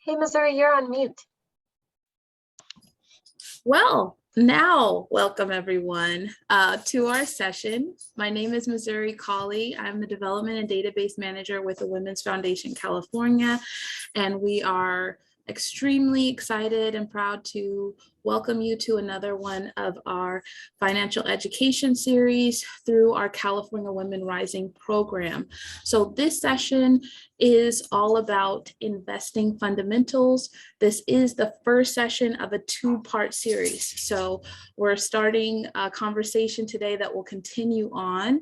Hey, Missouri, you're on mute. Well, now welcome everyone to our session. My name is Missouri Colley. I'm the Development and Database Manager with the Women's Foundation California, and we are extremely excited and proud to welcome you to another one of our financial education series through our California Women Rising program. So this session is all about investing fundamentals. This is the first session of a two-part series. So we're starting a conversation today that will continue on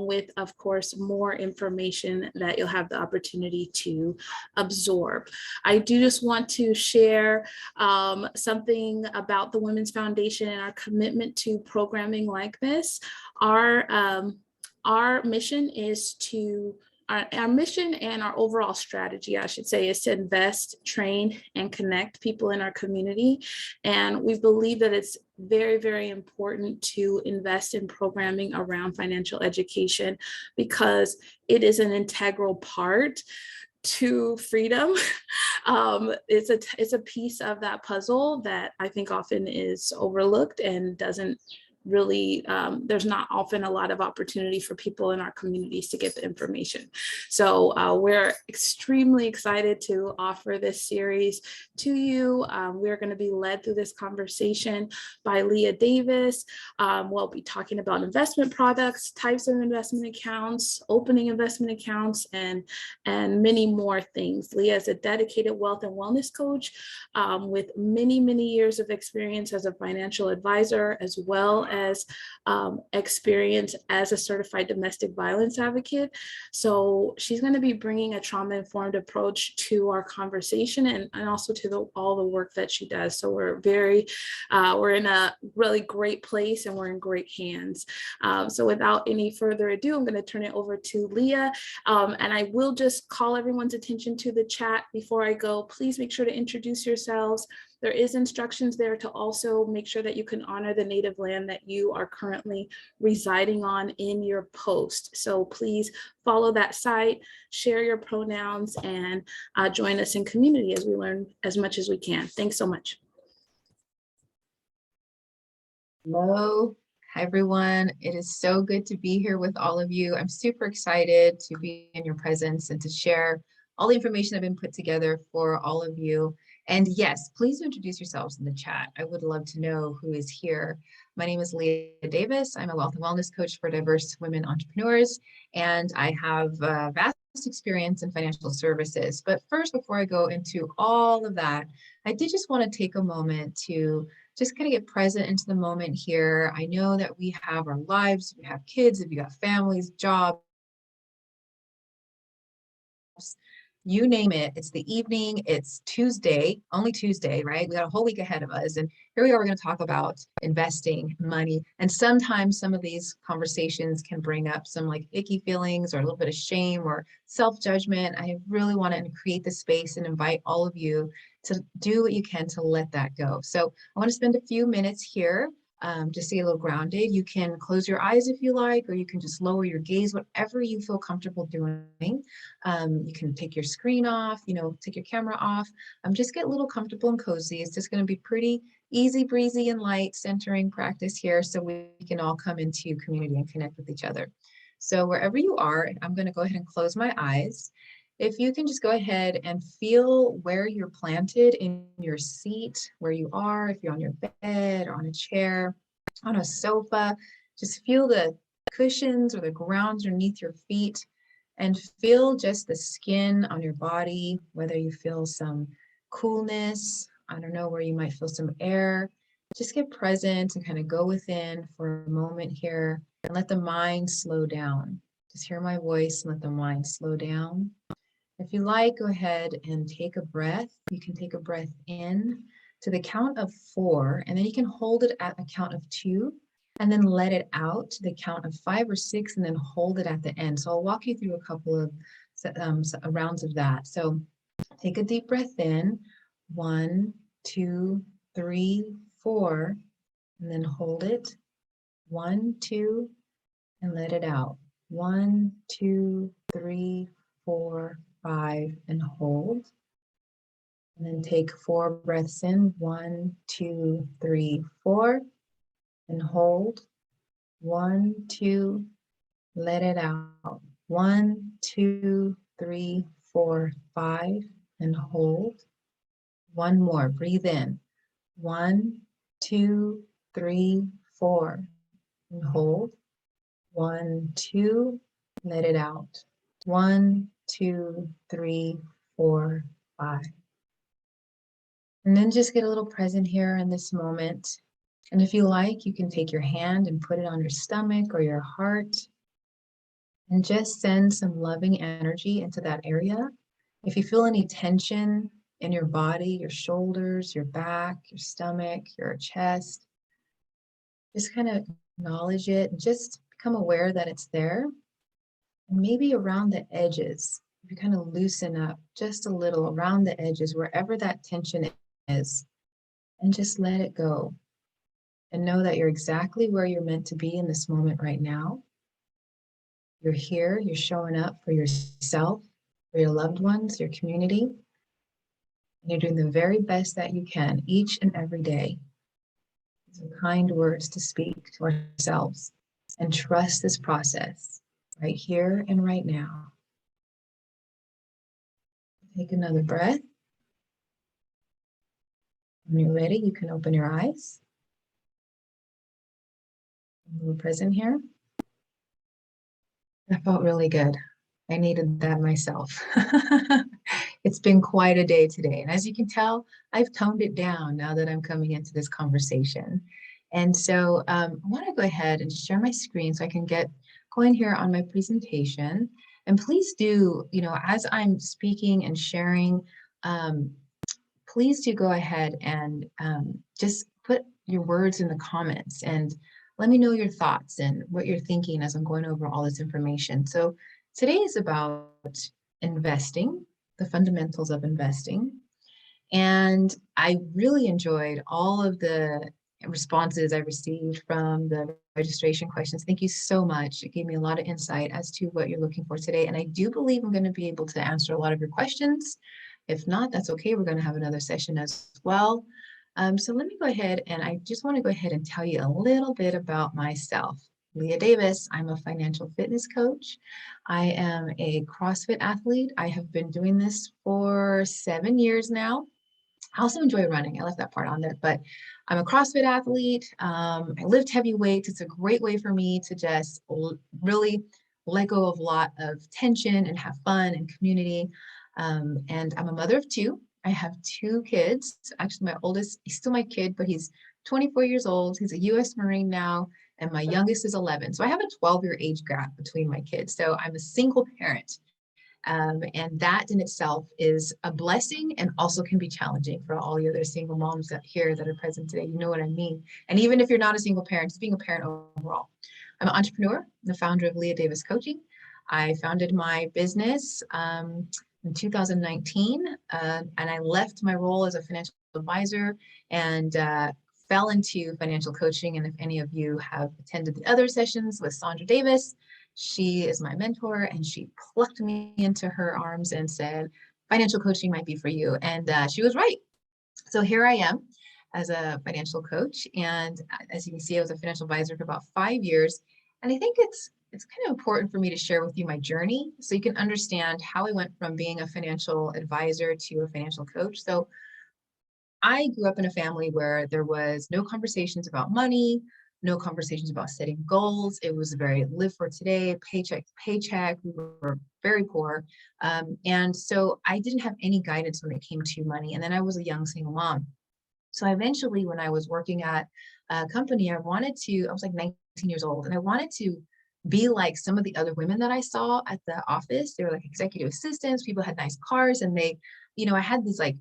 with, of course, more information that you'll have the opportunity to absorb. I do just want to share something about the Women's Foundation and our commitment to programming like this. Our mission is to our mission and our overall strategy, I should say, is to invest, train, and connect people in our community. And we believe that it's very, very important to invest in programming around financial education because it is an integral part to freedom. It's a piece of that puzzle that I think often is overlooked and doesn't really, there's not often a lot of opportunity for people in our communities to get the information. So we're extremely excited to offer this series to you. We're going to be led through this conversation by Leah Davis. We'll be talking about investment products, types of investment accounts, opening investment accounts, and many more things. Leah is a dedicated wealth and wellness coach with many, many years of experience as a financial advisor, as well as experience as a certified domestic violence advocate. So she's going to be bringing a trauma-informed approach to our conversation and also to all the work that she does. So we're in a really great place and we're in great hands. So without any further ado, I'm going to turn it over to Leah. And I will just call everyone's attention to the chat before I go. Please make sure to introduce yourselves. There is instructions there to also make sure that you can honor the native land that you are currently residing on in your post. So please follow that site, share your pronouns, and join us in community as we learn as much as we can. Thanks so much. Hello, hi everyone. It is so good to be here with all of you. I'm super excited to be in your presence and to share all the information I've been put together for all of you. And yes, please introduce yourselves in the chat. I would love to know who is here. My name is Leah Davis. I'm a wealth and wellness coach for diverse women entrepreneurs, and I have vast experience in financial services. But first, before I go into all of that, I did just want to take a moment to just kind of get present into the moment here. I know that we have our lives, we have kids, if you got families, jobs, you name it. It's the evening, it's Tuesday, only Tuesday, right? We got a whole week ahead of us. And here we are, we're going to talk about investing money. And sometimes some of these conversations can bring up some like icky feelings or a little bit of shame or self-judgment. I really want to create the space and invite all of you to do what you can to let that go. So I want to spend a few minutes here just to get a little grounded. You can close your eyes if you like, or you can just lower your gaze, whatever you feel comfortable doing. You can take your screen off, take your camera off. Just get a little comfortable and cozy. It's just going to be pretty easy breezy and light centering practice here so we can all come into community and connect with each other. So wherever you are, I'm going to go ahead and close my eyes. If you can just go ahead and feel where you're planted in your seat, where you are, if you're on your bed or on a chair, on a sofa, just feel the cushions or the ground underneath your feet and feel just the skin on your body, whether you feel some coolness, I don't know, where you might feel some air. Just get present and kind of go within for a moment here and let the mind slow down. Just hear my voice and let the mind slow down. If you like, go ahead and take a breath. You can take a breath in to the count of 4, and then you can hold it at a count of 2, and then let it out to the count of 5 or 6, and then hold it at the end. So I'll walk you through a couple of rounds of that. So take a deep breath in, 1, 2, 3, 4, and then hold it, 1, 2, and let it out, 1, 2, 3, 4, 5, and hold, And take 4 breaths in. 1, 2, 3, 4. And hold. 1, 2. Let it out. 1, 2, 3, 4, 5. And hold. One more. Breathe in. 1, 2, 3, 4. And hold. 1, 2. Let it out. 1, 2, 3, 4, 5. And then just get a little present here in this moment. And if you like, you can take your hand and put it on your stomach or your heart and just send some loving energy into that area. If you feel any tension in your body, your shoulders, your back, your stomach, your chest, just kind of acknowledge it and just become aware that it's there. And maybe around the edges, if you kind of loosen up just a little around the edges, wherever that tension is, and just let it go. And know that you're exactly where you're meant to be in this moment right now. You're here, you're showing up for yourself, for your loved ones, your community. And you're doing the very best that you can each and every day. Some kind words to speak to ourselves and trust this process right here and right now. Take another breath. When you're ready, you can open your eyes. We're present here. That felt really good. I needed that myself. It's been quite a day today. And as you can tell, I've toned it down now that I'm coming into this conversation. And so I want to go ahead and share my screen so I can get going here on my presentation. And please do, as I'm speaking and sharing, please do go ahead and just put your words in the comments and let me know your thoughts and what you're thinking as I'm going over all this information. So today is about investing, the fundamentals of investing. And I really enjoyed all of the responses I received from the registration questions. Thank you so much. It gave me a lot of insight as to what you're looking for today. And I do believe I'm going to be able to answer a lot of your questions. If not, that's okay. We're going to have another session as well. So let me go ahead and I just want to go ahead and tell you a little bit about myself. Leah Davis, I'm a financial fitness coach. I am a CrossFit athlete. I have been doing this for 7 years now. I also enjoy running. I left that part on there, but I'm a CrossFit athlete. I lift heavy weights. It's a great way for me to just really let go of a lot of tension and have fun and community. And I'm a mother of 2. I have 2 kids. Actually, my oldest, he's still my kid, but he's 24 years old. He's a U.S. Marine now, and my youngest is 11. So I have a 12-year age gap between my kids. So I'm a single parent. And that in itself is a blessing and also can be challenging for all the other single moms that are present today. You know what I mean? And even if you're not a single parent, just being a parent overall. I'm an entrepreneur, the founder of Leah Davis Coaching. I founded my business in 2019, and I left my role as a financial advisor and fell into financial coaching. And if any of you have attended the other sessions with Sandra Davis, she is my mentor, and she plucked me into her arms and said, financial coaching might be for you. And she was right. So here I am as a financial coach. And as you can see, I was a financial advisor for about 5 years. And I think it's kind of important for me to share with you my journey so you can understand how I went from being a financial advisor to a financial coach. So I grew up in a family where there was no conversations about money, no conversations about setting goals. It was very live for today, paycheck to paycheck. We were very poor. And so I didn't have any guidance when it came to money. And then I was a young single mom. So eventually when I was working at a company, I was like 19 years old, and I wanted to be like some of the other women that I saw at the office. They were like executive assistants, people had nice cars, and they, I had this like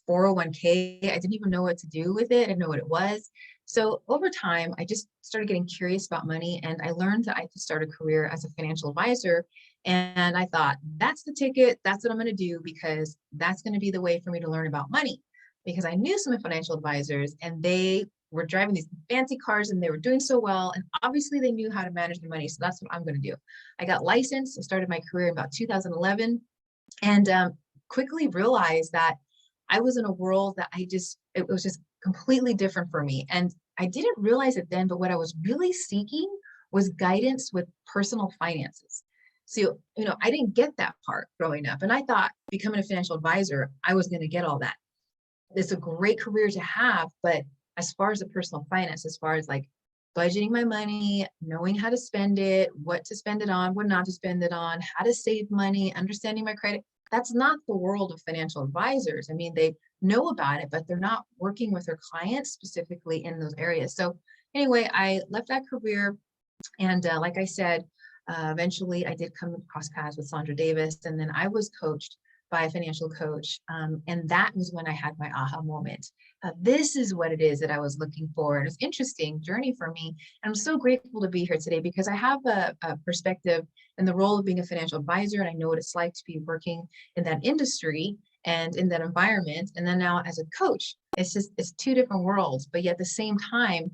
401k. I didn't even know what to do with it. I didn't know what it was. So over time, I just started getting curious about money, and I learned that I could start a career as a financial advisor. And I thought, that's the ticket. That's what I'm going to do, because that's going to be the way for me to learn about money. Because I knew some financial advisors, and they were driving these fancy cars and they were doing so well. And obviously they knew how to manage their money. So that's what I'm going to do. I got licensed. I started my career in about 2011, and quickly realized that I was in a world that it was just completely different for me. And I didn't realize it then, but what I was really seeking was guidance with personal finances. So, I didn't get that part growing up. And I thought becoming a financial advisor, I was going to get all that. It's a great career to have, but as far as the personal finance, as far as like budgeting my money, knowing how to spend it, what to spend it on, what not to spend it on, how to save money, understanding my credit, that's not the world of financial advisors. I mean, they know about it, but they're not working with their clients specifically in those areas. So anyway, I left that career. And like I said, eventually I did come across paths with Leah Davis, and then I was coached by a financial coach. And that was when I had my aha moment. This is what it is that I was looking for. And it's an interesting journey for me. And I'm so grateful to be here today because I have a perspective in the role of being a financial advisor. And I know what it's like to be working in that industry and in that environment. And then now as a coach, it's two different worlds, but yet at the same time,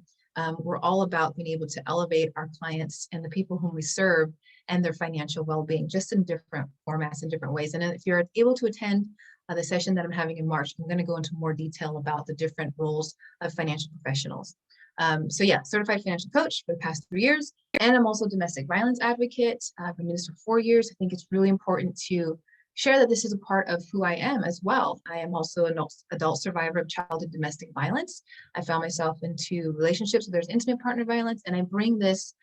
we're all about being able to elevate our clients and the people whom we serve and their financial well-being, just in different formats and different ways. And if you're able to attend the session that I'm having in March, I'm going to go into more detail about the different roles of financial professionals. So yeah, certified financial coach for the past 3 years. And I'm also a domestic violence advocate. I've been doing this for 4 years. I think it's really important to share that this is a part of who I am as well. I am also an adult survivor of childhood domestic violence. I found myself into relationships where there's intimate partner violence, and I bring this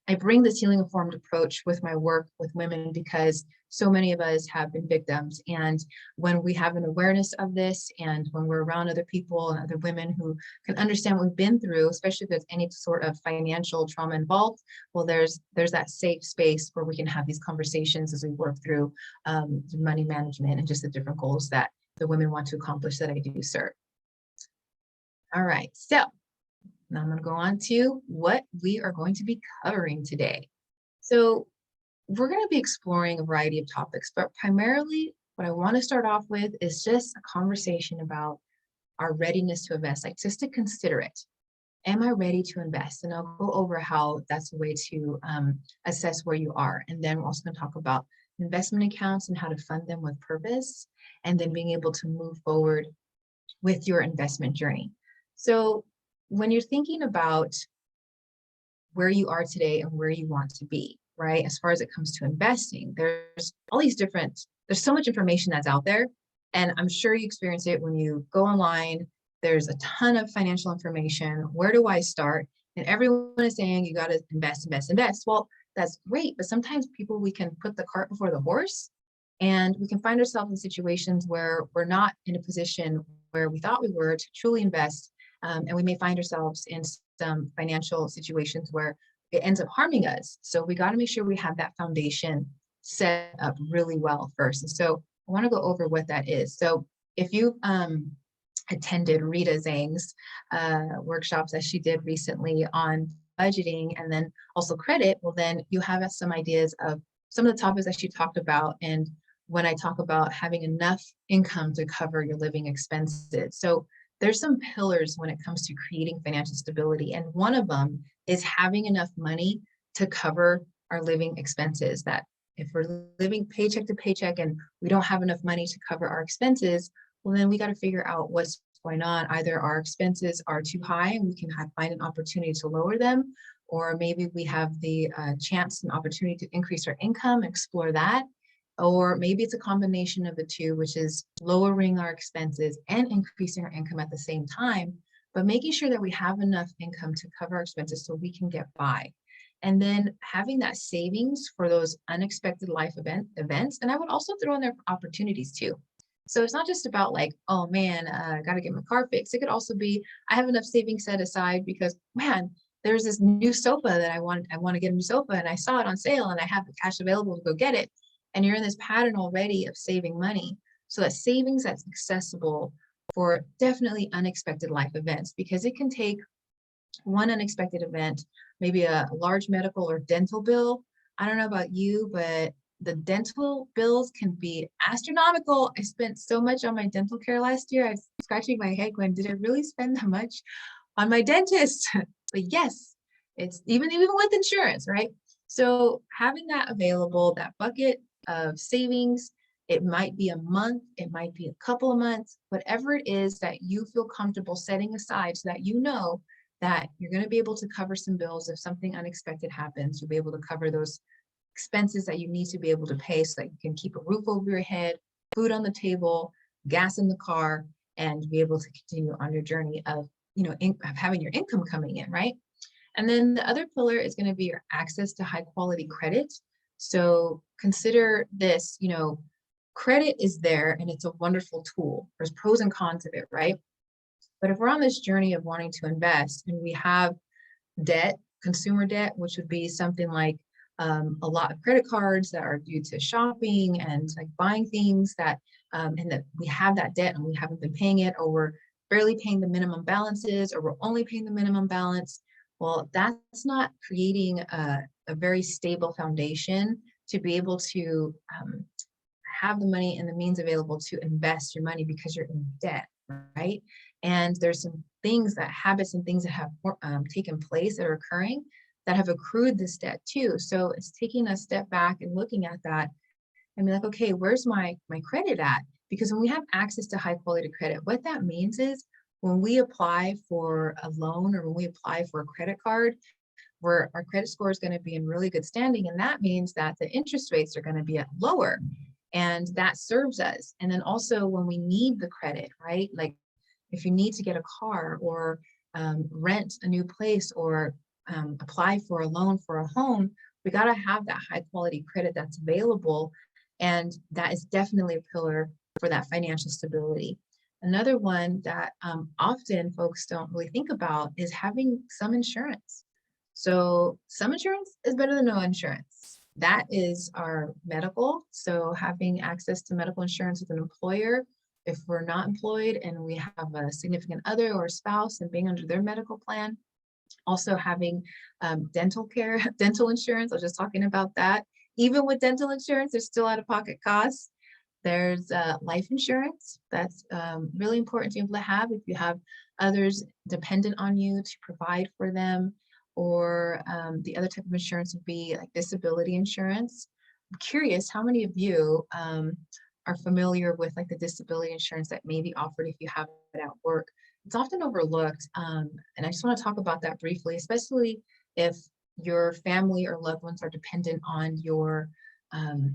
healing-informed approach with my work with women because so many of us have been victims. And when we have an awareness of this, and when we're around other people and other women who can understand what we've been through, especially if there's any sort of financial trauma involved, well, there's that safe space where we can have these conversations as we work through money management and just the different goals that the women want to accomplish that I do serve. All right, so now I'm going to go on to what we are going to be covering today. So we're going to be exploring a variety of topics, but primarily what I want to start off with is just a conversation about our readiness to invest, like just to consider it. Am I ready to invest? And I'll go over how that's a way to assess where you are. And then we're also going to talk about investment accounts and how to fund them with purpose, and then being able to move forward with your investment journey. So when you're thinking about where you are today and where you want to be, right? As far as it comes to investing, there's so much information that's out there. And I'm sure you experience it when you go online. There's a ton of financial information. Where do I start? And everyone is saying you got to invest, invest, invest. Well, that's great. But sometimes we can put the cart before the horse, and we can find ourselves in situations where we're not in a position where we thought we were to truly invest. And we may find ourselves in some financial situations where it ends up harming us. So we got to make sure we have that foundation set up really well first. And so I want to go over what that is. So if you attended Rita Zhang's workshops that she did recently on budgeting and then also credit, well, then you have some ideas of some of the topics that she talked about. And when I talk about having enough income to cover your living expenses. So there's some pillars when it comes to creating financial stability. And one of them is having enough money to cover our living expenses. That if we're living paycheck to paycheck and we don't have enough money to cover our expenses, well, then we got to figure out what's going on. Either our expenses are too high and we can find an opportunity to lower them, or maybe we have the chance and opportunity to increase our income, explore that. Or maybe it's a combination of the two, which is lowering our expenses and increasing our income at the same time, but making sure that we have enough income to cover our expenses so we can get by. And then having that savings for those unexpected life events. And I would also throw in there opportunities too. So it's not just about like, oh man, I got to get my car fixed. It could also be, I have enough savings set aside because man, there's this new sofa that I want to get a new sofa and I saw it on sale and I have the cash available to go get it. And you're in this pattern already of saving money. So that savings that's accessible for definitely unexpected life events, because it can take one unexpected event, maybe a large medical or dental bill. I don't know about you, but the dental bills can be astronomical. I spent so much on my dental care last year. I was scratching my head going, did I really spend that much on my dentist? But yes, it's even with insurance, right? So having that available, that bucket of savings, It might be a month, it might be a couple of months, whatever it is that you feel comfortable setting aside so that you know that you're going to be able to cover some bills if something unexpected happens. You'll be able to cover those expenses that you need to be able to pay so that you can keep a roof over your head, food on the table, gas in the car, and be able to continue on your journey of, of having your income coming in, right? And then the other pillar is going to be your access to high quality credit. So consider this, credit is there and it's a wonderful tool. There's pros and cons of it, right? But if we're on this journey of wanting to invest and we have debt, consumer debt, which would be something like a lot of credit cards that are due to shopping and like buying things and that we have that debt and we haven't been paying it, or we're barely paying the minimum balances, or we're only paying the minimum balance. Well, that's not creating a very stable foundation to be able to have the money and the means available to invest your money because you're in debt, right? And there's some habits and things that have taken place that are occurring that have accrued this debt too. So it's taking a step back and looking at that and be like, okay, where's my credit at? Because when we have access to high quality credit, what that means is when we apply for a loan or when we apply for a credit card, where our credit score is going to be in really good standing. And that means that the interest rates are going to be at lower. And that serves us. And then also when we need the credit, right? Like if you need to get a car or rent a new place or apply for a loan for a home, we got to have that high quality credit that's available. And that is definitely a pillar for that financial stability. Another one that often folks don't really think about is having some insurance. So some insurance is better than no insurance. That is our medical. So having access to medical insurance with an employer, if we're not employed and we have a significant other or a spouse and being under their medical plan. Also having dental care, dental insurance. I was just talking about that. Even with dental insurance, there's still out-of-pocket costs. There's life insurance. That's really important to be able to have if you have others dependent on you to provide for them. Or the other type of insurance would be like disability insurance. I'm curious, how many of you are familiar with like the disability insurance that may be offered if you have it at work? It's often overlooked. And I just want to talk about that briefly, especially if your family or loved ones are dependent on your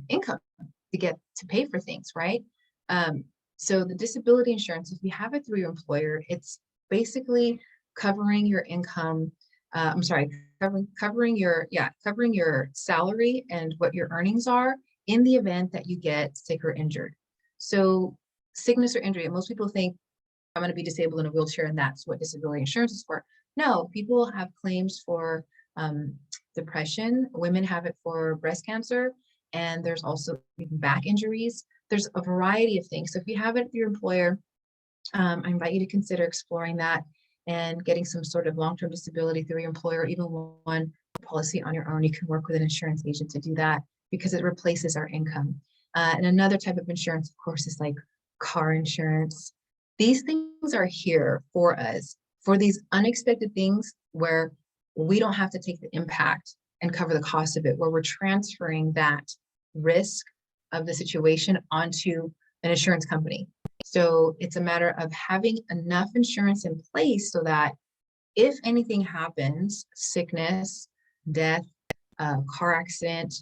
income to pay for things, right? So the disability insurance, if you have it through your employer, it's basically covering your income. Covering your salary and what your earnings are in the event that you get sick or injured. So sickness or injury, and most people think I'm going to be disabled in a wheelchair and that's what disability insurance is for. No, people have claims for depression. Women have it for breast cancer. And there's also back injuries. There's a variety of things. So if you have it through your employer, I invite you to consider exploring that and getting some sort of long-term disability through your employer, or even one policy on your own. You can work with an insurance agent to do that because it replaces our income. And another type of insurance, of course, is like car insurance. These things are here for us for these unexpected things where we don't have to take the impact and cover the cost of it, where we're transferring that risk of the situation onto an insurance company. So it's a matter of having enough insurance in place so that if anything happens, sickness, death, car accident,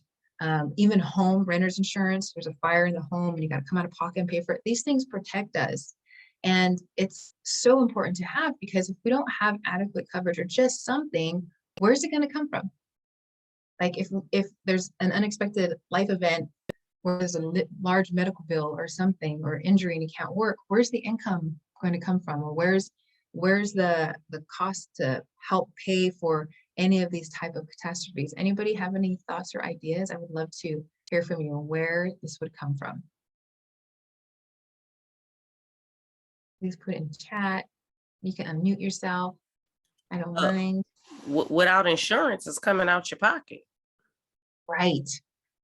even home renter's insurance, there's a fire in the home and you got to come out of pocket and pay for it. These things protect us. And it's so important to have, because if we don't have adequate coverage or just something, where's it going to come from? Like if there's an unexpected life event where there's a large medical bill or something, or injury and you can't work, where's the income going to come from? Or where's the cost to help pay for any of these type of catastrophes? Anybody have any thoughts or ideas? I would love to hear from you on where this would come from. Please put it in chat. You can unmute yourself. I don't mind. Without insurance, it's coming out your pocket. Right.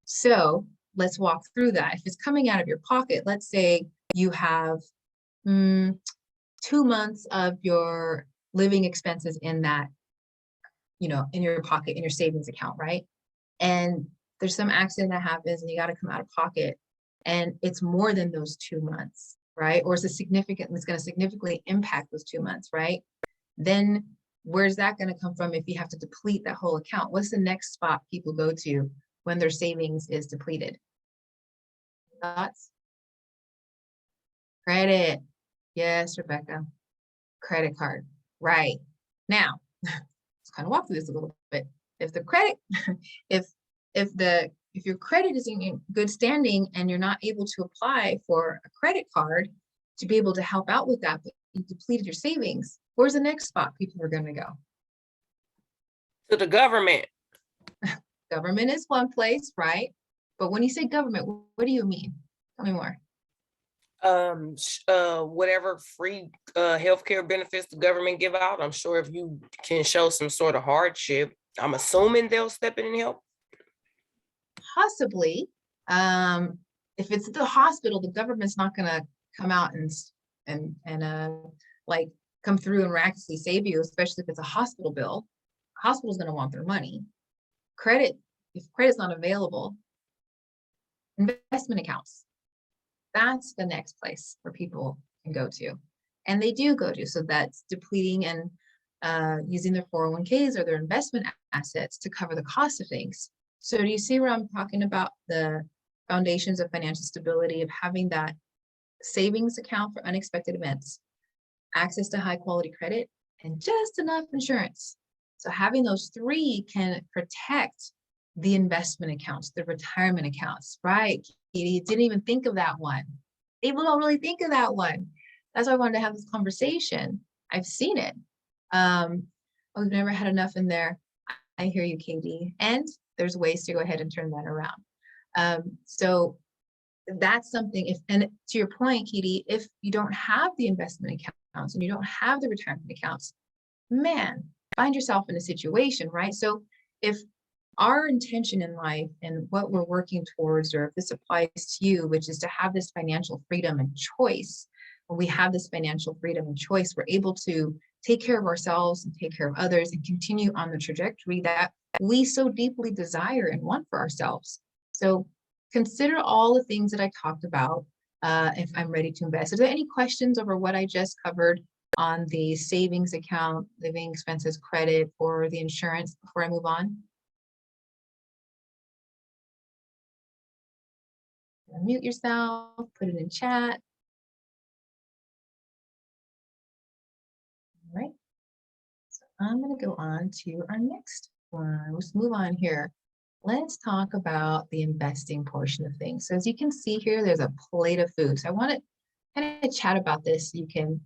So let's walk through that. If it's coming out of your pocket, let's say you have 2 months of your living expenses in that, in your pocket, in your savings account, right? And there's some accident that happens and you got to come out of pocket. and it's more than those 2 months, right? Or it's going to significantly impact those 2 months, right? Then where's that going to come from if you have to deplete that whole account? What's the next spot people go to when their savings is depleted? Thoughts? Credit. Yes, Rebecca. Credit card. Right. Now, let's kind of walk through this a little bit. If the credit, if your credit is in good standing and you're not able to apply for a credit card to be able to help out with that, but you depleted your savings, where's the next spot people are going to go? To the government. Government is one place, right? But when you say government, what do you mean? Tell me more. Whatever free healthcare benefits the government give out. I'm sure if you can show some sort of hardship, I'm assuming they'll step in and help. Possibly. If it's the hospital, the government's not going to come out and like come through and miraculously save you, especially if it's a hospital bill. Hospital's going to want their money. Credit, if credit's not available, investment accounts. That's the next place where people can go to. And they do go to. So that's depleting and using their 401ks or their investment assets to cover the cost of things. So do you see where I'm talking about the foundations of financial stability, of having that savings account for unexpected events, access to high quality credit, and just enough insurance? So having those three can protect the investment accounts, the retirement accounts, right? Katie, didn't even think of that one. People don't really think of that one. That's why I wanted to have this conversation. I've seen it. We've never had enough in there. I hear you, Katie. And there's ways to go ahead and turn that around. So that's something, and to your point, Katie, if you don't have the investment accounts and you don't have the retirement accounts, man, find yourself in a situation, right? So if our intention in life and what we're working towards, or if this applies to you, which is to have this financial freedom and choice, when we have this financial freedom and choice, we're able to take care of ourselves and take care of others and continue on the trajectory that we so deeply desire and want for ourselves. So consider all the things that I talked about if I'm ready to invest. Are there any questions over what I just covered on the savings account, living expenses, credit, or the insurance before I move on? Unmute yourself, put it in chat. All right. So I'm going to go on to our next one. Let's move on here. Let's talk about the investing portion of things. So as you can see here, there's a plate of food. So I want to kind of chat about this so you can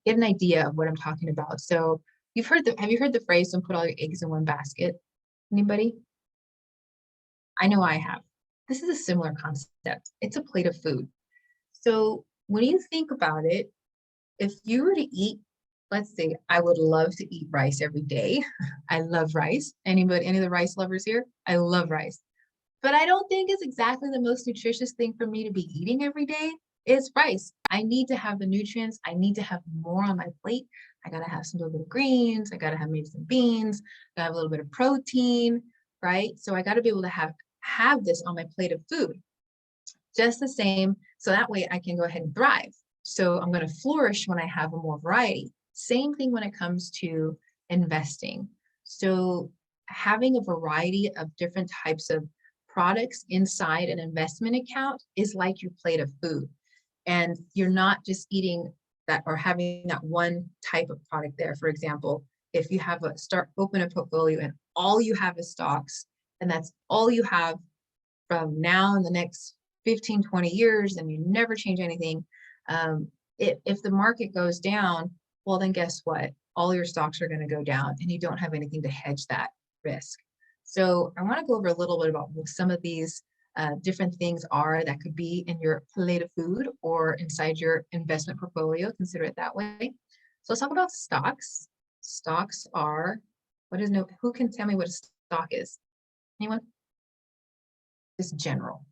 get an idea of what I'm talking about. So have you heard the phrase, don't put all your eggs in one basket? Anybody? I know I have. This is a similar concept. It's a plate of food. So when you think about it, if you were to eat, let's say, I would love to eat rice every day. I love rice. Anybody, any of the rice lovers here? I love rice. But I don't think it's exactly the most nutritious thing for me to be eating every day. It's rice. I need to have the nutrients. I need to have more on my plate. I got to have some little bit of greens. I got to have maybe some beans. I got to have a little bit of protein, right? So I got to be able to have this on my plate of food. Just the same, so that way I can go ahead and thrive. So I'm going to flourish when I have more variety. Same thing when it comes to investing. So having a variety of different types of products inside an investment account is like your plate of food. And you're not just eating that or having that one type of product there. For example, if you have open a portfolio and all you have is stocks, and that's all you have from now and the next 15, 20 years, and you never change anything. If the market goes down, well, then guess what? All your stocks are going to go down and you don't have anything to hedge that risk. So I want to go over a little bit about what some of these different things are that could be in your plate of food or inside your investment portfolio. Consider it that way. So let's talk about stocks. Stocks are, who can tell me what a stock is? Anyone? Just general.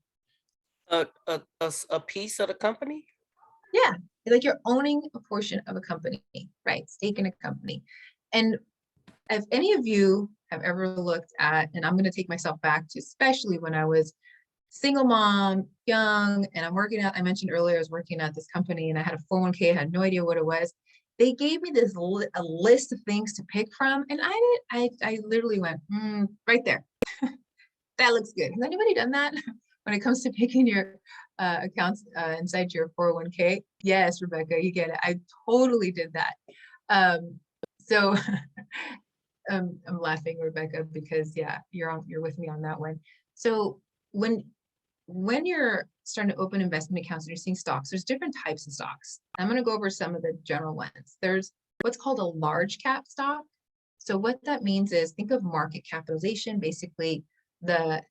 A piece of the company? Yeah, like you're owning a portion of a company, right? Stake in a company. And if any of you have ever looked at, and I'm going to take myself back to especially when I was single mom, young, and I'm working at, I mentioned earlier, I was working at this company and I had a 401k, I had no idea what it was. They gave me this a list of things to pick from, and I literally went, right there. That looks good. Has anybody done that when it comes to picking your accounts inside your 401k? Yes, Rebecca, you get it. I totally did that. So I'm laughing, Rebecca, because yeah, you're with me on that one. So when you're starting to open investment accounts and you're seeing stocks, there's different types of stocks. I'm going to go over some of the general ones. There's what's called a large cap stock. So what that means is, think of market capitalization. Basically, the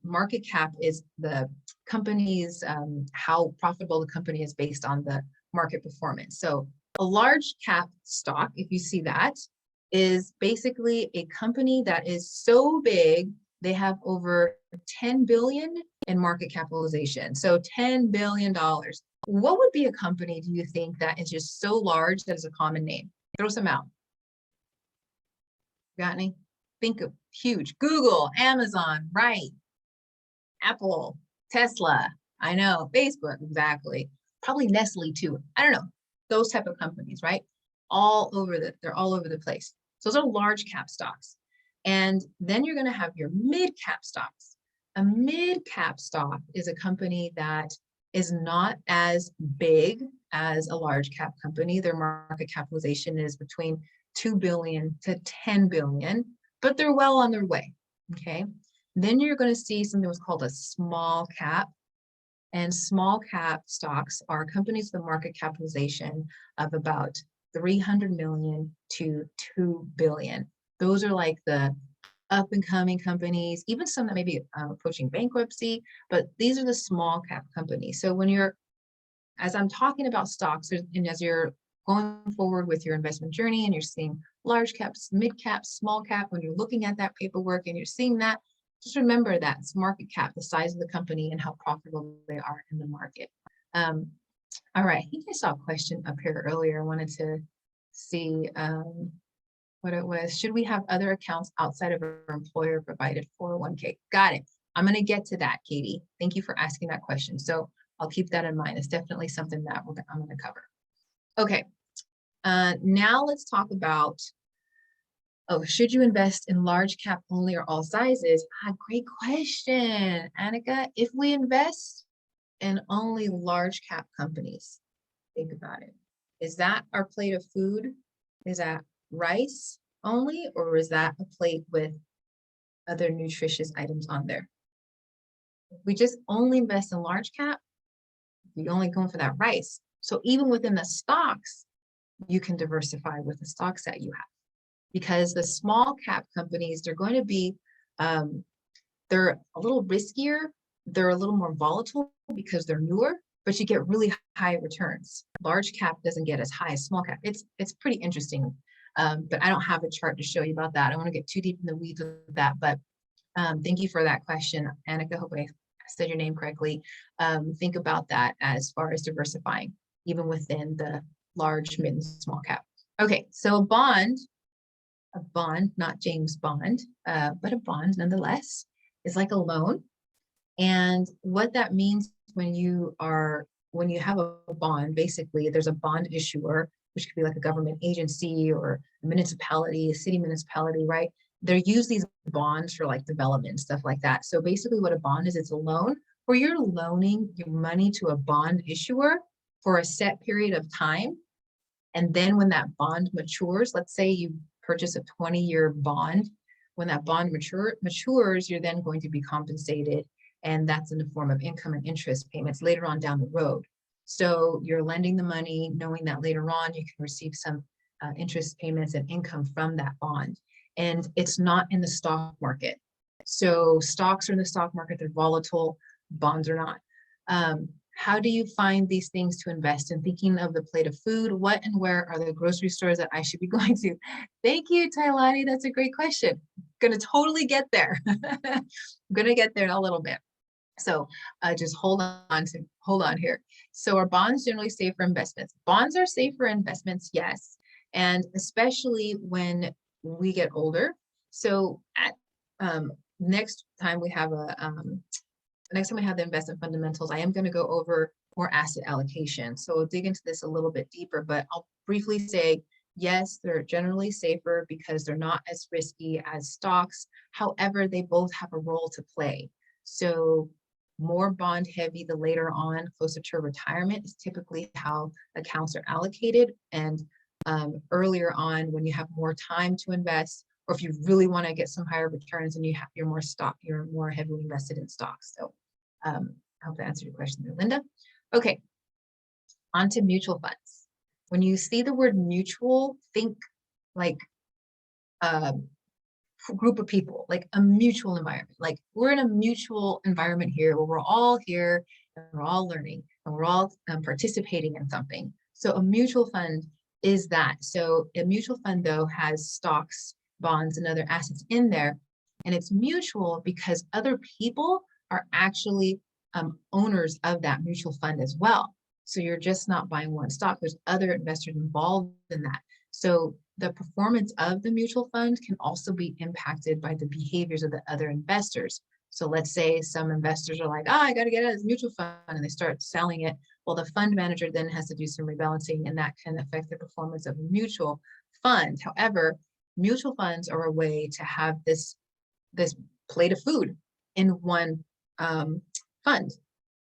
market cap is the company's, how profitable the company is based on the market performance. So a large cap stock, if you see that, is basically a company that is so big, they have over 10 billion in market capitalization. So $10 billion. What would be a company, do you think, that is just so large that is a common name? Throw some out. Got any? Think of huge. Google, Amazon, right? Apple, Tesla, I know, Facebook, exactly. Probably Nestle too. I don't know. Those type of companies, right? They're all over the place. So those are large cap stocks. And then you're going to have your mid cap stocks. A mid cap stock is a company that is not as big as a large cap company. Their market capitalization is between 2 billion to 10 billion, but they're well on their way. Okay. Then you're going to see something that's called a small cap. And small cap stocks are companies with a market capitalization of about 300 million to 2 billion. Those are like the up and coming companies, even some that may be approaching bankruptcy, but these are the small cap companies. So as I'm talking about stocks, and as you're going forward with your investment journey and you're seeing large caps, mid caps, small cap, when you're looking at that paperwork and you're seeing that, just remember that it's market cap, the size of the company and how profitable they are in the market. All right, I think I saw a question up here earlier. I wanted to see what it was. Should we have other accounts outside of our employer provided 401k? Got it. I'm going to get to that, Katie. Thank you for asking that question. So I'll keep that in mind. It's definitely something that I'm going to cover. Okay, now let's talk about, should you invest in large cap only or all sizes? Great question, Annika. If we invest in only large cap companies, think about it. Is that our plate of food? Is that rice only, or is that a plate with other nutritious items on there? If we just only invest in large cap, we only go for that rice. So even within the stocks, you can diversify with the stocks that you have. Because the small cap companies, they're going to be, they're a little riskier. They're a little more volatile because they're newer, but you get really high returns. Large cap doesn't get as high as small cap. It's pretty interesting, but I don't have a chart to show you about that. I don't want to get too deep in the weeds of that, but thank you for that question, Annika. Hope I said your name correctly. Think about that as far as diversifying, even within the large, mid, and small cap. Okay, so a bond, not James Bond, but a bond nonetheless, is like a loan. And what that means when you have a bond, basically there's a bond issuer, which could be like a government agency or a municipality, a city municipality, right? They use these bonds for like development and stuff like that. So basically what a bond is, it's a loan where you're loaning your money to a bond issuer for a set period of time. And then when that bond matures, let's say you purchase a 20-year bond, when that bond matures, you're then going to be compensated. And that's in the form of income and interest payments later on down the road. So you're lending the money, knowing that later on you can receive some interest payments and income from that bond. And it's not in the stock market. So stocks are in the stock market, they're volatile, bonds are not. How do you find these things to invest in? Thinking of the plate of food, what and where are the grocery stores that I should be going to? Thank you, Tailani. That's a great question. Gonna totally get there. I'm gonna get there in a little bit. So just hold on here. So are bonds generally safe for investments? Bonds are safe for investments, yes. And especially when we get older. So at next time we have next time we have the investment fundamentals, I am going to go over more asset allocation. So we'll dig into this a little bit deeper, but I'll briefly say, yes, they're generally safer because they're not as risky as stocks. However, they both have a role to play. So more bond heavy the later on, closer to retirement, is typically how accounts are allocated. And earlier on, when you have more time to invest, or if you really want to get some higher returns and you're more heavily invested in stocks. So I hope that answered your question there, Linda. Okay, on to mutual funds. When you see the word mutual, think like a group of people, like a mutual environment. Like we're in a mutual environment here where we're all here and we're all learning and we're all participating in something. So a mutual fund is that. So a mutual fund though has stocks, bonds, and other assets in there. And it's mutual because other people are actually owners of that mutual fund as well. So you're just not buying one stock. There's other investors involved in that. So the performance of the mutual fund can also be impacted by the behaviors of the other investors. So let's say some investors are like, I got to get out of this mutual fund, and they start selling it. Well, the fund manager then has to do some rebalancing, and that can affect the performance of a mutual fund. However, mutual funds are a way to have this plate of food in one fund.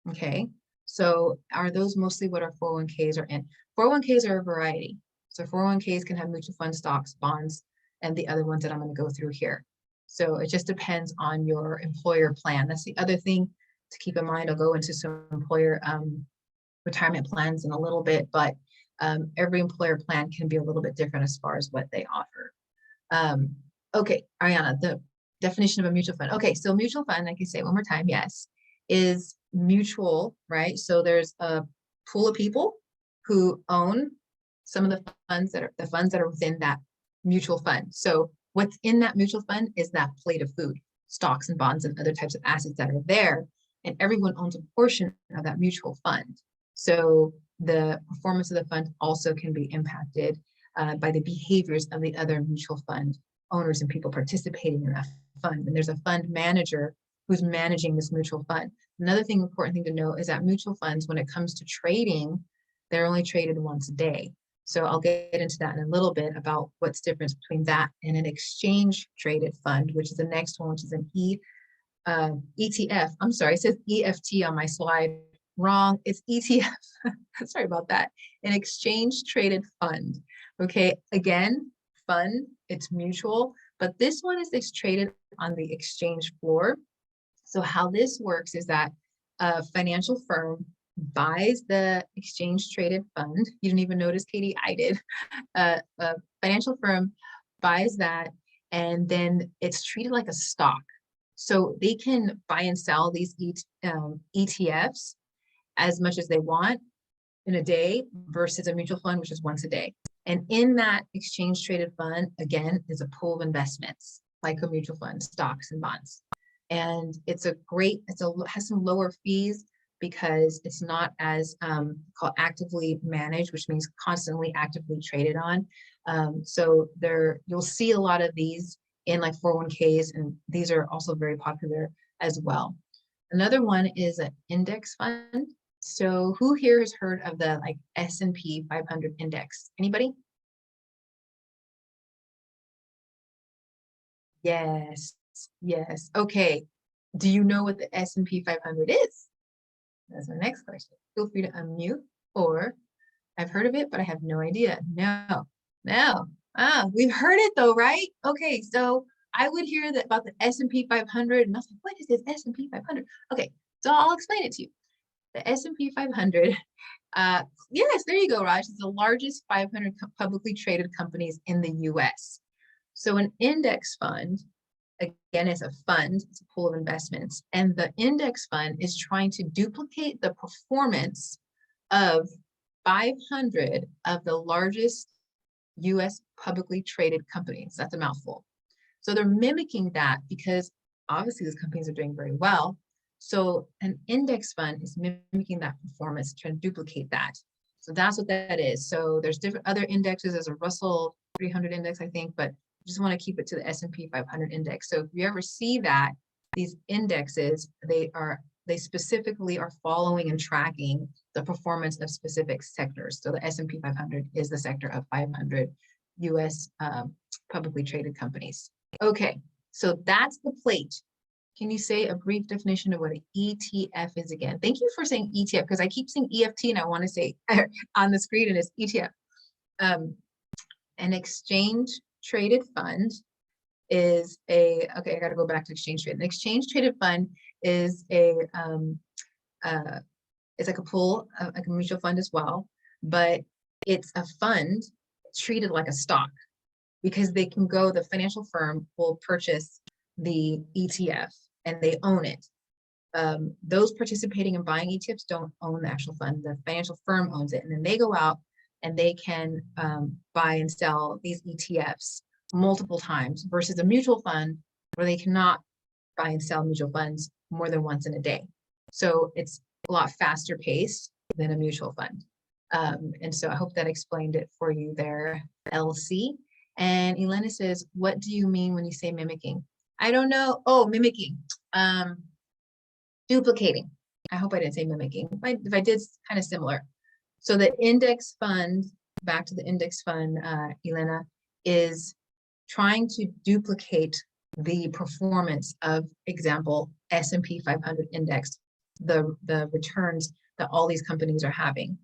Okay, so are those mostly what our 401ks are in? 401ks are a variety. So 401ks can have mutual fund stocks, bonds, and the other ones that I'm going to go through here. So it just depends on your employer plan. That's the other thing to keep in mind. I'll go into some employer retirement plans in a little bit, but every employer plan can be a little bit different as far as what they offer. Okay, Ariana, the definition of a mutual fund. Okay, so mutual fund, I can say one more time, yes, is mutual, right? So there's a pool of people who own some of the funds that are within that mutual fund. So what's in that mutual fund is that plate of food, stocks and bonds and other types of assets that are there, and everyone owns a portion of that mutual fund. So the performance of the fund also can be impacted by the behaviors of the other mutual fund owners and people participating in that fund. And there's a fund manager who's managing this mutual fund. Another important thing to know is that mutual funds, when it comes to trading, they're only traded once a day. So I'll get into that in a little bit about what's the difference between that and an exchange traded fund, which is the next one, which is an ETF. I'm sorry, it says EFT on my slide. Wrong, it's ETF. Sorry about that. An exchange traded fund. Okay, again, fund, it's mutual, but this one is traded on the exchange floor. So how this works is that a financial firm buys the exchange traded fund. You didn't even notice, Katie, I did. A financial firm buys that, and then it's treated like a stock. So they can buy and sell these ETFs as much as they want in a day versus a mutual fund, which is once a day. And in that exchange traded fund, again, is a pool of investments like a mutual fund, stocks and bonds. And it's has some lower fees because it's not as called actively managed, which means constantly actively traded on. So you'll see a lot of these in like 401ks, and these are also very popular as well. Another one is an index fund. So who here has heard of the like S&P 500 index? Anybody? Yes, yes. Okay. Do you know what the S&P 500 is? That's my next question. Feel free to unmute, or I've heard of it, but I have no idea. No. We've heard it though, right? Okay, so I would hear that about the S&P 500, and I was like, what is this S&P 500? Okay, so I'll explain it to you. The S&P 500, yes, there you go, Raj. It's the largest 500 publicly traded companies in the US. So an index fund, again, is a fund, it's a pool of investments. And the index fund is trying to duplicate the performance of 500 of the largest US publicly traded companies. That's a mouthful. So they're mimicking that because obviously these companies are doing very well. So an index fund is mimicking that performance, trying to duplicate that. So that's what that is. So there's different other indexes. There's a Russell 300 index, I think, but I just want to keep it to the S&P 500 index. So if you ever see that, these indexes, they are they specifically are following and tracking the performance of specific sectors. So the S&P 500 is the sector of 500 US publicly traded companies. Okay, so that's the plate. Can you say a brief definition of what an ETF is again? Thank you for saying ETF, because I keep saying EFT and I want to say on the screen, and it's ETF. An exchange traded fund is okay, I got to go back to exchange traded. An exchange traded fund is it's like a pool, like a mutual fund as well, but it's a fund treated like a stock, because they can go, the financial firm will purchase the ETF and they own it. Those participating in buying ETFs don't own the actual fund. The financial firm owns it, and then they go out and they can buy and sell these ETFs multiple times, versus a mutual fund where they cannot buy and sell mutual funds more than once in a day. So it's a lot faster paced than a mutual fund. And so I hope that explained it for you there, LC. And Elena says, what do you mean when you say mimicking? I don't know. Oh, mimicking. Duplicating. I hope I didn't say mimicking. If I did, kind of similar. So the index fund, back to the index fund, Elena, is trying to duplicate the performance of, example, S&P 500 index, the returns that all these companies are having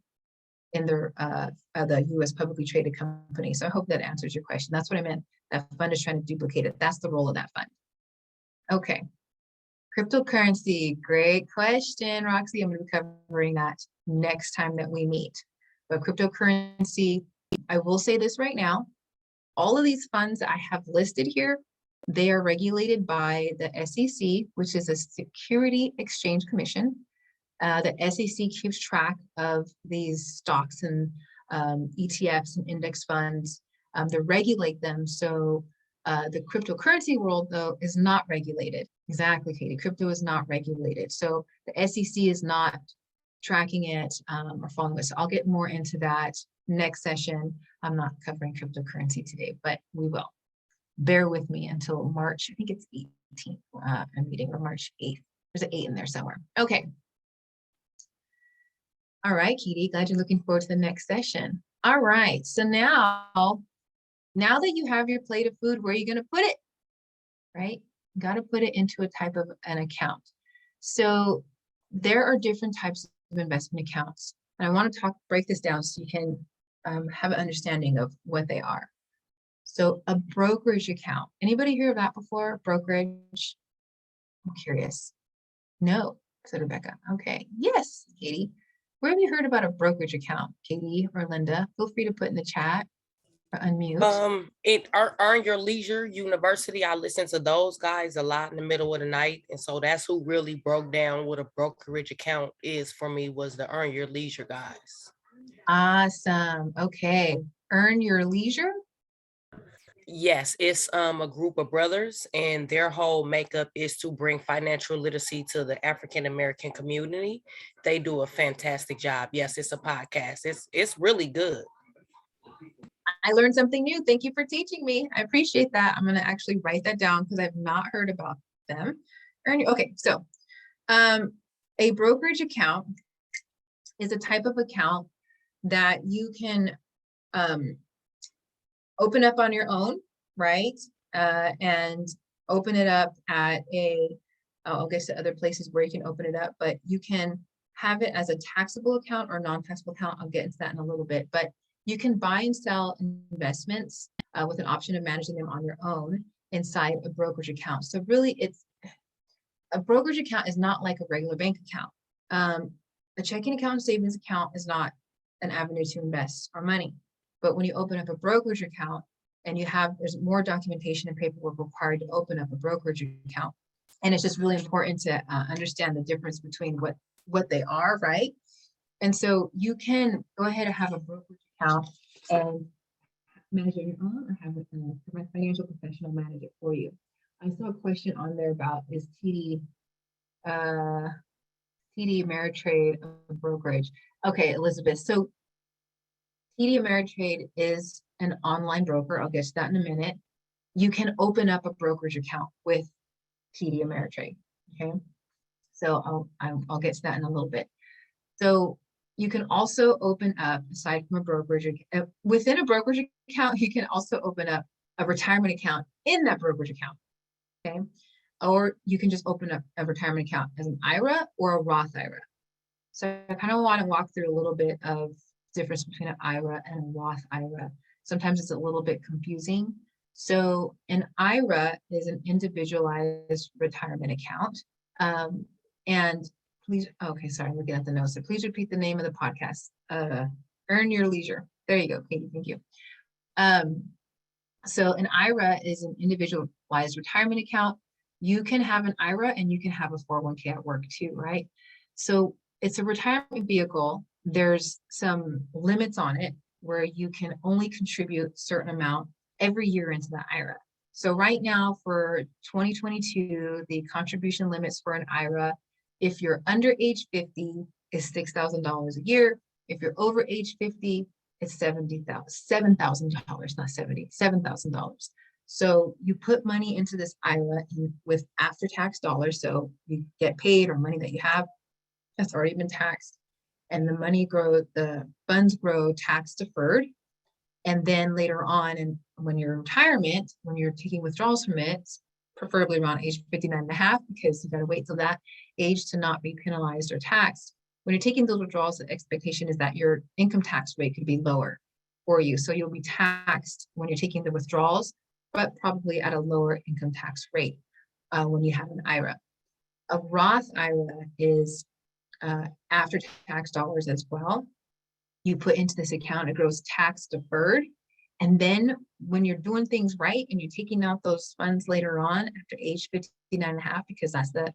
in their the US publicly traded company. So I hope that answers your question. That's what I meant. That fund is trying to duplicate it. That's the role of that fund. Okay. Cryptocurrency, great question, Roxy. I'm going to be covering that next time that we meet. But cryptocurrency, I will say this right now, all of these funds that I have listed here, they are regulated by the SEC, which is a Security Exchange Commission. The SEC keeps track of these stocks and ETFs and index funds. They regulate them. So the cryptocurrency world, though, is not regulated. Exactly, Katie. Crypto is not regulated. So the SEC is not tracking it or following it. So I'll get more into that next session. I'm not covering cryptocurrency today, but we will. Bear with me until March. I think it's 18th, a meeting, or March 8th. There's an 8 in there somewhere. Okay. All right, Katie, glad you're looking forward to the next session. All right, so now that you have your plate of food, where are you going to put it? Right? You got to put it into a type of an account. So there are different types of investment accounts. And I want to break this down so you can have an understanding of what they are. So a brokerage account. Anybody hear of that before? Brokerage? I'm curious. No, said Rebecca. Okay. Yes, Katie. Where have you heard about a brokerage account? Katie or Linda? Feel free to put in the chat or unmute. Earn Your Leisure University. I listen to those guys a lot in the middle of the night. And so that's who really broke down what a brokerage account is for me, was the Earn Your Leisure guys. Awesome. Okay. Earn Your Leisure? Yes, it's a group of brothers, and their whole makeup is to bring financial literacy to the African American community. They do a fantastic job. Yes, it's a podcast. It's really good. I learned something new. Thank you for teaching me. I appreciate that. I'm going to actually write that down because I've not heard about them. Okay, so a brokerage account is a type of account that you can open up on your own, right? And open it up at I'll get to other places where you can open it up, but you can have it as a taxable account or non-taxable account. I'll get into that in a little bit, but you can buy and sell investments with an option of managing them on your own inside a brokerage account. So really, a brokerage account is not like a regular bank account. A checking account and savings account is not an avenue to invest our money. But when you open up a brokerage account and there's more documentation and paperwork required to open up a brokerage account. And it's just really important to understand the difference between what they are, right? And so you can go ahead and have a brokerage account and manage it on your own, or have a financial professional manage it for you. I saw a question on there about, is TD Ameritrade a brokerage? Okay, Elizabeth. So TD Ameritrade is an online broker. I'll get to that in a minute. You can open up a brokerage account with TD Ameritrade. Okay. So I'll get to that in a little bit. So you can also open up, aside from a brokerage, within a brokerage account, you can also open up a retirement account in that brokerage account, okay? Or you can just open up a retirement account as an IRA or a Roth IRA. So I kind of want to walk through a little bit of difference between an IRA and a Roth IRA. Sometimes it's a little bit confusing. So an IRA is an individualized retirement account. And please, okay, sorry, I'm looking at the notes. So please repeat the name of the podcast. Earn Your Leisure. There you go, Katie, thank you. So an IRA is an individualized retirement account. You can have an IRA and you can have a 401k at work too, right? So it's a retirement vehicle. There's some limits on it where you can only contribute a certain amount every year into the IRA. So right now for 2022, the contribution limits for an IRA, if you're under age 50, is $6,000 a year. If you're over age 50, it's $7,000, not 70, $7,000. So you put money into this IRA with after-tax dollars. So you get paid or money that you have that's already been taxed, and the funds grow tax deferred. And then later on, and when you're in retirement, when you're taking withdrawals from it, preferably around age 59 and a half, because you got to wait till that age to not be penalized or taxed. When you're taking those withdrawals, the expectation is that your income tax rate could be lower for you. So you'll be taxed when you're taking the withdrawals, but probably at a lower income tax rate when you have an IRA. A Roth IRA is after tax dollars as well. You put into this account, it grows tax deferred. And then when you're doing things right and you're taking out those funds later on after age 59 and a half, because that's the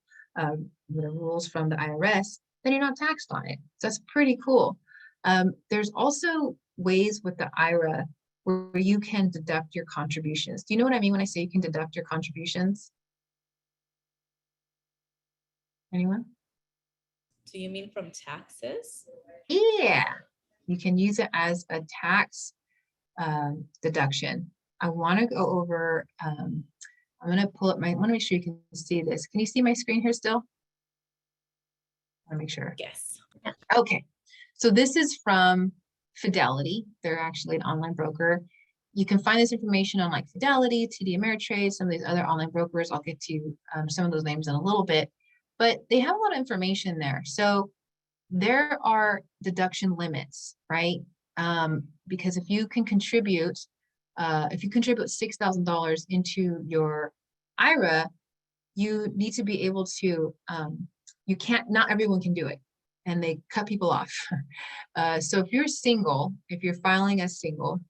rules from the IRS, then you're not taxed on it. So that's pretty cool. There's also ways with the IRA where you can deduct your contributions. Do you know what I mean when I say you can deduct your contributions? Anyone? Do you mean from taxes? Yeah, you can use it as a tax deduction. I want to go over, I'm going to pull up I want to make sure you can see this. Can you see my screen here still? I want to make sure. Yes. Okay, so this is from Fidelity. They're actually an online broker. You can find this information on like Fidelity, TD Ameritrade, some of these other online brokers. I'll get to some of those names in a little bit, but they have a lot of information there. So there are deduction limits, right? Because if you contribute $6,000 into your IRA, you need to be able to, not everyone can do it, and they cut people off. So if you're single, if you're filing as single,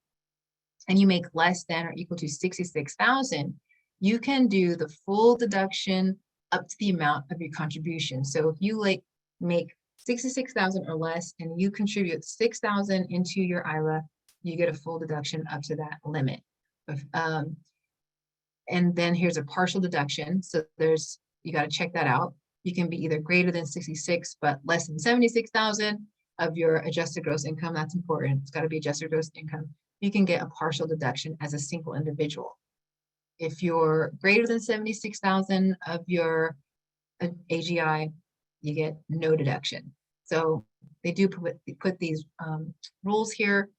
and you make less than or equal to 66,000, you can do the full deduction up to the amount of your contribution. So if you make 66,000 or less and you contribute 6,000 into your IRA, you get a full deduction up to that limit. And then here's a partial deduction. So you got to check that out. You can be either greater than 66, but less than 76,000 of your adjusted gross income. That's important. It's got to be adjusted gross income. You can get a partial deduction as a single individual. If you're greater than 76,000 of your AGI, you get no deduction. So they do put these rules here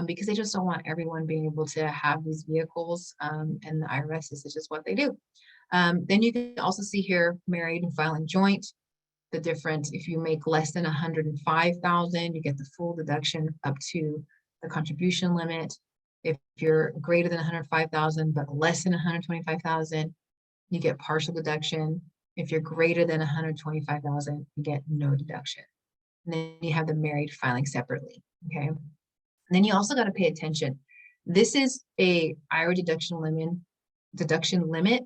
because they just don't want everyone being able to have these vehicles, and the IRS is just what they do. Then you can also see here, married and filing joint, the difference. If you make less than 105,000, you get the full deduction up to the contribution limit. If you're greater than 105,000 but less than 125,000, you get partial deduction. If you're greater than 125,000, you get no deduction. And then you have the married filing separately. Okay. And then you also got to pay attention. This is a IRA deduction limit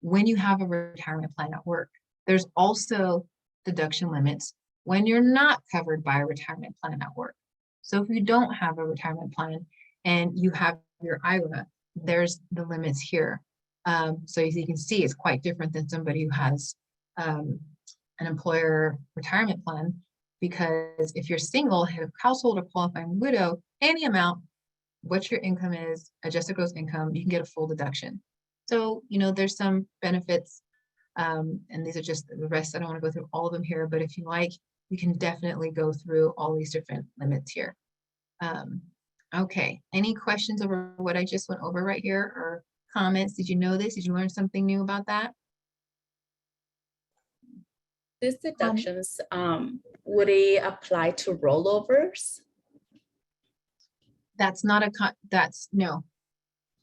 when you have a retirement plan at work. There's also deduction limits when you're not covered by a retirement plan at work. So if you don't have a retirement plan and you have your IRA, there's the limits here. So as you can see, it's quite different than somebody who has an employer retirement plan, because if you're single, head of household, or qualifying widow, any amount, what your income is, adjusted gross income, you can get a full deduction. So, there's some benefits And these are just the rest. I don't want to go through all of them here, but if you like, you can definitely go through all these different limits here. Okay, any questions over what I just went over right here, or comments? Did you know this? Did you learn something new about that? These deductions, would it apply to rollovers? That's not a that's no,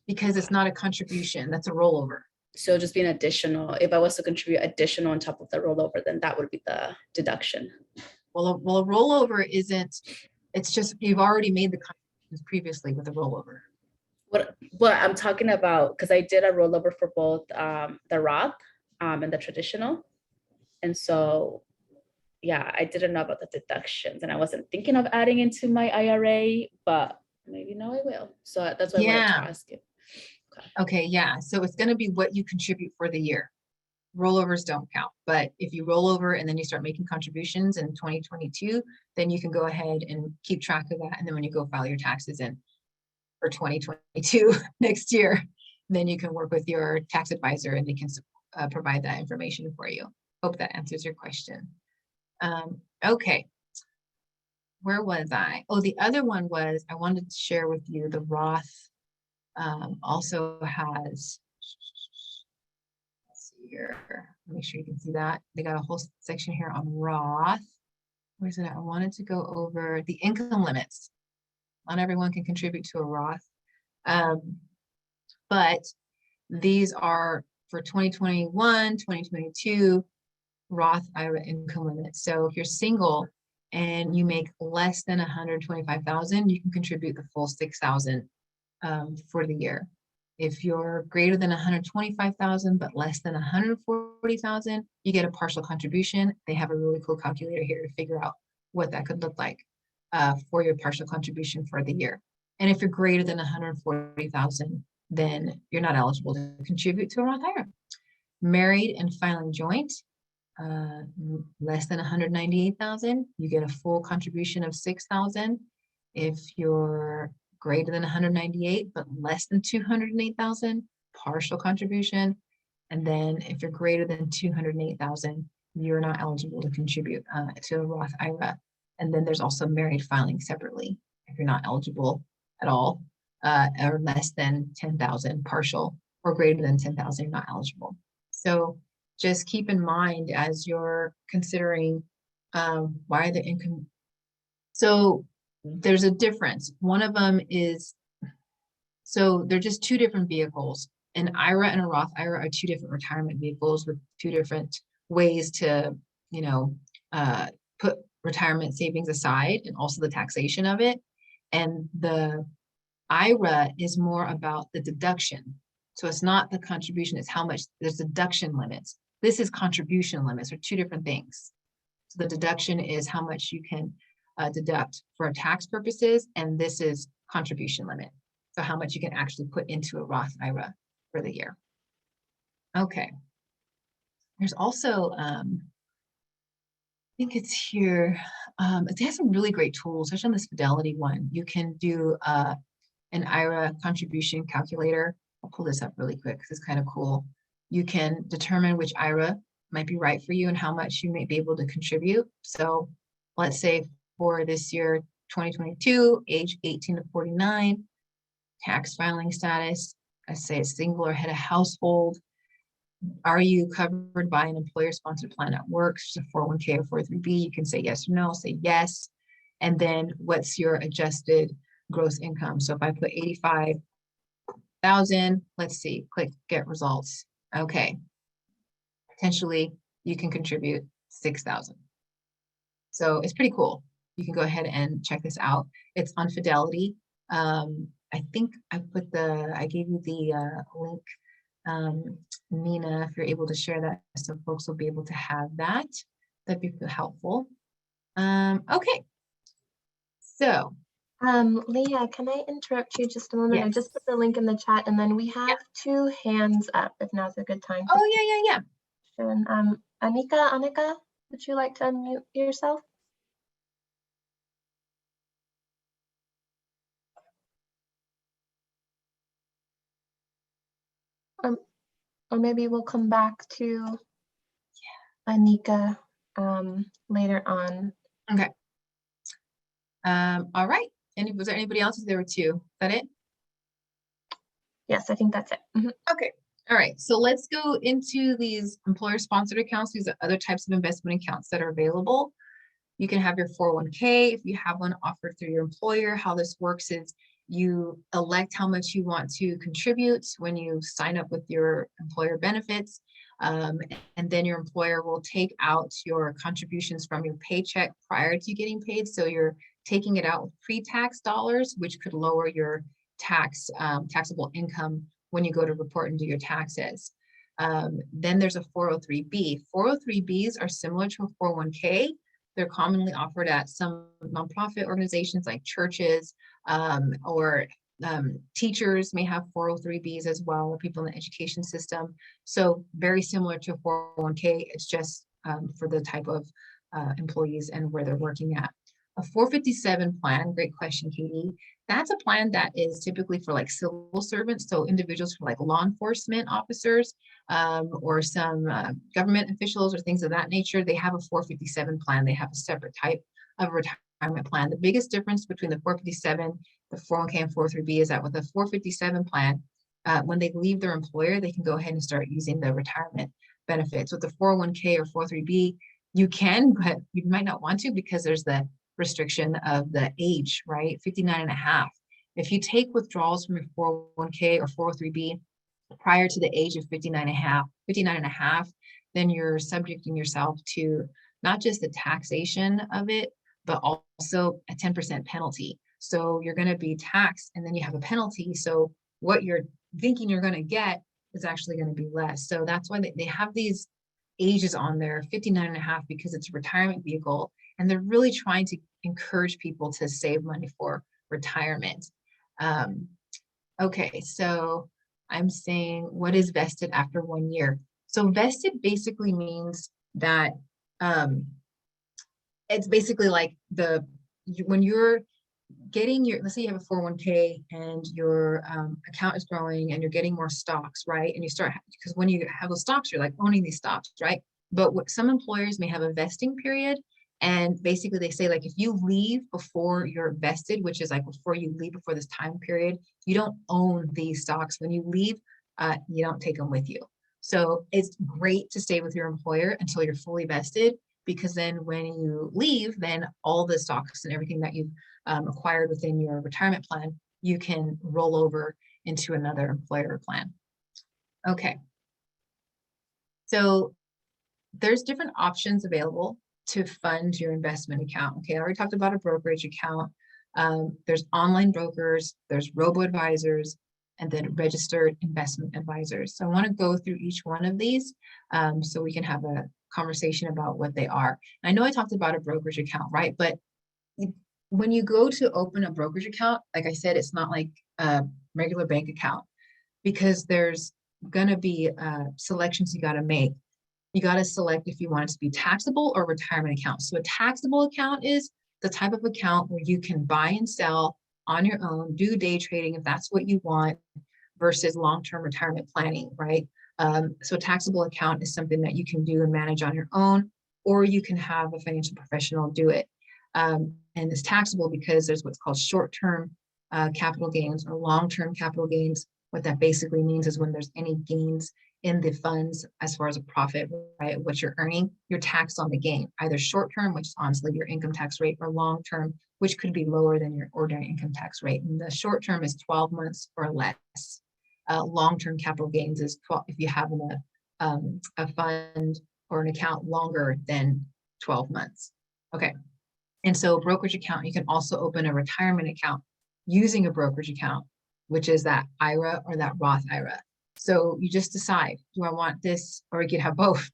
because it's not a contribution. That's a rollover. So just being additional, if I was to contribute additional on top of the rollover, then that would be the deduction. Well, a rollover isn't. It's just you've already made the contributions previously with a rollover. What I'm talking about, because I did a rollover for both the Roth and the traditional. And so, yeah, I didn't know about the deductions and I wasn't thinking of adding into my IRA, but maybe now I will. So that's why I wanted to ask you. Okay, yeah. So it's going to be what you contribute for the year. Rollovers don't count, but if you roll over and then you start making contributions in 2022, then you can go ahead and keep track of that. And then when you go file your taxes in for 2022 next year, then you can work with your tax advisor and they can provide that information for you. Hope that answers your question. Okay. Where was I? Oh, the other one was, I wanted to share with you the Roth also has, let's see here, make sure you can see that. They got a whole section here on Roth. Where's it at? I wanted to go over the income limits. Not everyone can contribute to a Roth. But these are for 2021, 2022, Roth IRA income limits. So if you're single and you make less than 125,000, you can contribute the full 6,000 for the year. If you're greater than 125,000 but less than 140,000, you get a partial contribution. They have a really cool calculator here to figure out what that could look like for your partial contribution for the year. And if you're greater than 140,000, then you're not eligible to contribute to a Roth IRA. Married and filing joint, less than 198,000, you get a full contribution of 6,000. If you're greater than 198 but less than 208,000, partial contribution. And then if you're greater than 208,000, you're not eligible to contribute to a Roth IRA. And then there's also married filing separately if you're not eligible at all, or less than 10,000 partial, or greater than 10,000, you're not eligible. So just keep in mind as you're considering why the income. So there's a difference. One of them is, so they're just two different vehicles. An IRA and a Roth IRA are two different retirement vehicles with two different ways to, you know, put retirement savings aside and also the taxation of it. And the IRA is more about the deduction. So it's not the contribution, it's how much, there's deduction limits. This is contribution limits, are two different things. So the deduction is how much you can deduct for tax purposes, and this is contribution limit. So how much you can actually put into a Roth IRA for the year. Okay. There's also, I think it's here, it has some really great tools, especially on this Fidelity one. You can do an IRA contribution calculator. I'll pull this up really quick because it's kind of cool. You can determine which IRA might be right for you and how much you may be able to contribute. So let's say for this year, 2022, age 18 to 49, tax filing status, I say a single or head of household. Are you covered by an employer-sponsored plan at work, so 401k or 403b? You can say yes or no, say yes. And then what's your adjusted gross income? So if I put 85,000, let's see, click get results. Okay. Potentially you can contribute 6,000. So it's pretty cool. You can go ahead and check this out. It's on Fidelity. I think I gave you the link, Nina, if you're able to share that so folks will be able to have that. That'd be helpful. Okay. So Leah, can I interrupt you just a moment? yes. I just put the link in the chat, and then we have two hands up, if now's a good time. Oh, yeah. And Anika, would you like to unmute yourself? Or maybe we'll come back to Anika later on. Okay. All right. Was there anybody else? There were two. Is that it? Yes, I think that's it. Mhm. Okay. All right. So let's go into these employer-sponsored accounts. These are other types of investment accounts that are available. You can have your 401k if you have one offered through your employer. How this works is you elect how much you want to contribute when you sign up with your employer benefits. And then your employer will take out your contributions from your paycheck prior to getting paid. So you're taking it out with pre-tax dollars, which could lower your taxable income when you go to report and do your taxes. Then there's a 403b. 403bs are similar to a 401k. They're commonly offered at some nonprofit organizations like churches, or teachers may have 403bs as well, or people in the education system. So very similar to a 401k, it's just for the type of employees and where they're working at. A 457 plan, great question, Katie. That's a plan that is typically for like civil servants, so individuals for like law enforcement officers, or some government officials or things of that nature. They have a 457 plan. They have a separate type of retirement plan. The biggest difference between the 457, the 401k, and 403b is that with a 457 plan, when they leave their employer, they can go ahead and start using the retirement benefits. With the 401k or 403b, you can, but you might not want to because there's the restriction of the age, right? 59 and a half. If you take withdrawals from your 401k or 403b prior to the age of 59 and a half, then you're subjecting yourself to not just the taxation of it, but also a 10% penalty. So you're going to be taxed and then you have a penalty. So what you're thinking you're going to get is actually going to be less. So that's why they have these ages on there, 59 and a half, because it's a retirement vehicle. And they're really trying to encourage people to save money for retirement. Okay, so I'm saying what is vested after 1 year? So vested basically means that it's basically like when you're getting your, let's say you have a 401k and your account is growing and you're getting more stocks, right? And you start, because when you have those stocks, you're like owning these stocks, right? But what some employers may have a vesting period. And basically they say, like, if you leave before you're vested, which is like before you leave before this time period, you don't own these stocks. When you leave, you don't take them with you. So it's great to stay with your employer until you're fully vested, because then when you leave, then all the stocks and everything that you've acquired within your retirement plan, you can roll over into another employer plan. Okay. So there's different options available to fund your investment account. Okay, I already talked about a brokerage account. There's online brokers, there's robo-advisors, and then registered investment advisors. So I want to go through each one of these so we can have a conversation about what they are. And I know I talked about a brokerage account, right? But when you go to open a brokerage account, like I said, it's not like a regular bank account, because there's going to be selections you got to make. You got to select if you want it to be taxable or retirement account. So a taxable account is the type of account where you can buy and sell on your own, do day trading if that's what you want, versus long-term retirement planning, right? So a taxable account is something that you can do and manage on your own, or you can have a financial professional do it. And it's taxable because there's what's called short-term capital gains or long-term capital gains. What that basically means is when there's any gains in the funds as far as a profit, right, what you're earning, you're taxed on the gain, either short-term, which is honestly your income tax rate, or long-term, which could be lower than your ordinary income tax rate. And the short-term is 12 months or less. Long-term capital gains is 12 if you have a fund or an account longer than 12 months. Okay. And so brokerage account, you can also open a retirement account using a brokerage account, which is that IRA or that Roth IRA. So you just decide, do I want this, or you could have both.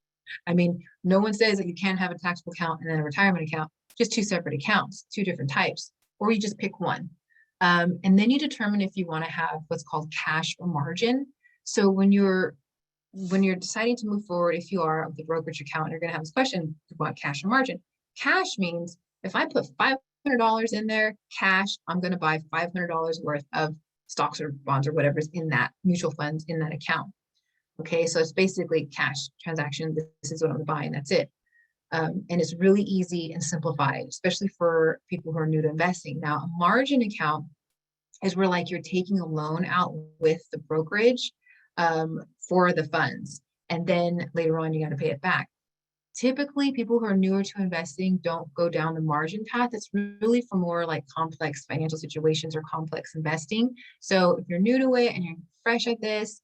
I mean, no one says that you can't have a taxable account and then a retirement account, just two separate accounts, two different types, or you just pick one. And then you determine if you want to have what's called cash or margin. So when you're deciding to move forward, if you are of the brokerage account, you're going to have this question about cash or margin. Cash means if I put $500 in there, cash, I'm going to buy $500 worth of stocks or bonds or whatever's in that mutual funds in that account. Okay, so it's basically cash transaction. This is what I'm buying, that's it. And it's really easy and simplified, especially for people who are new to investing. Now, a margin account is where like you're taking a loan out with the brokerage for the funds. And then later on, you got to pay it back. Typically, people who are newer to investing don't go down the margin path. It's really for more like complex financial situations or complex investing. So if you're new to it and you're fresh at this,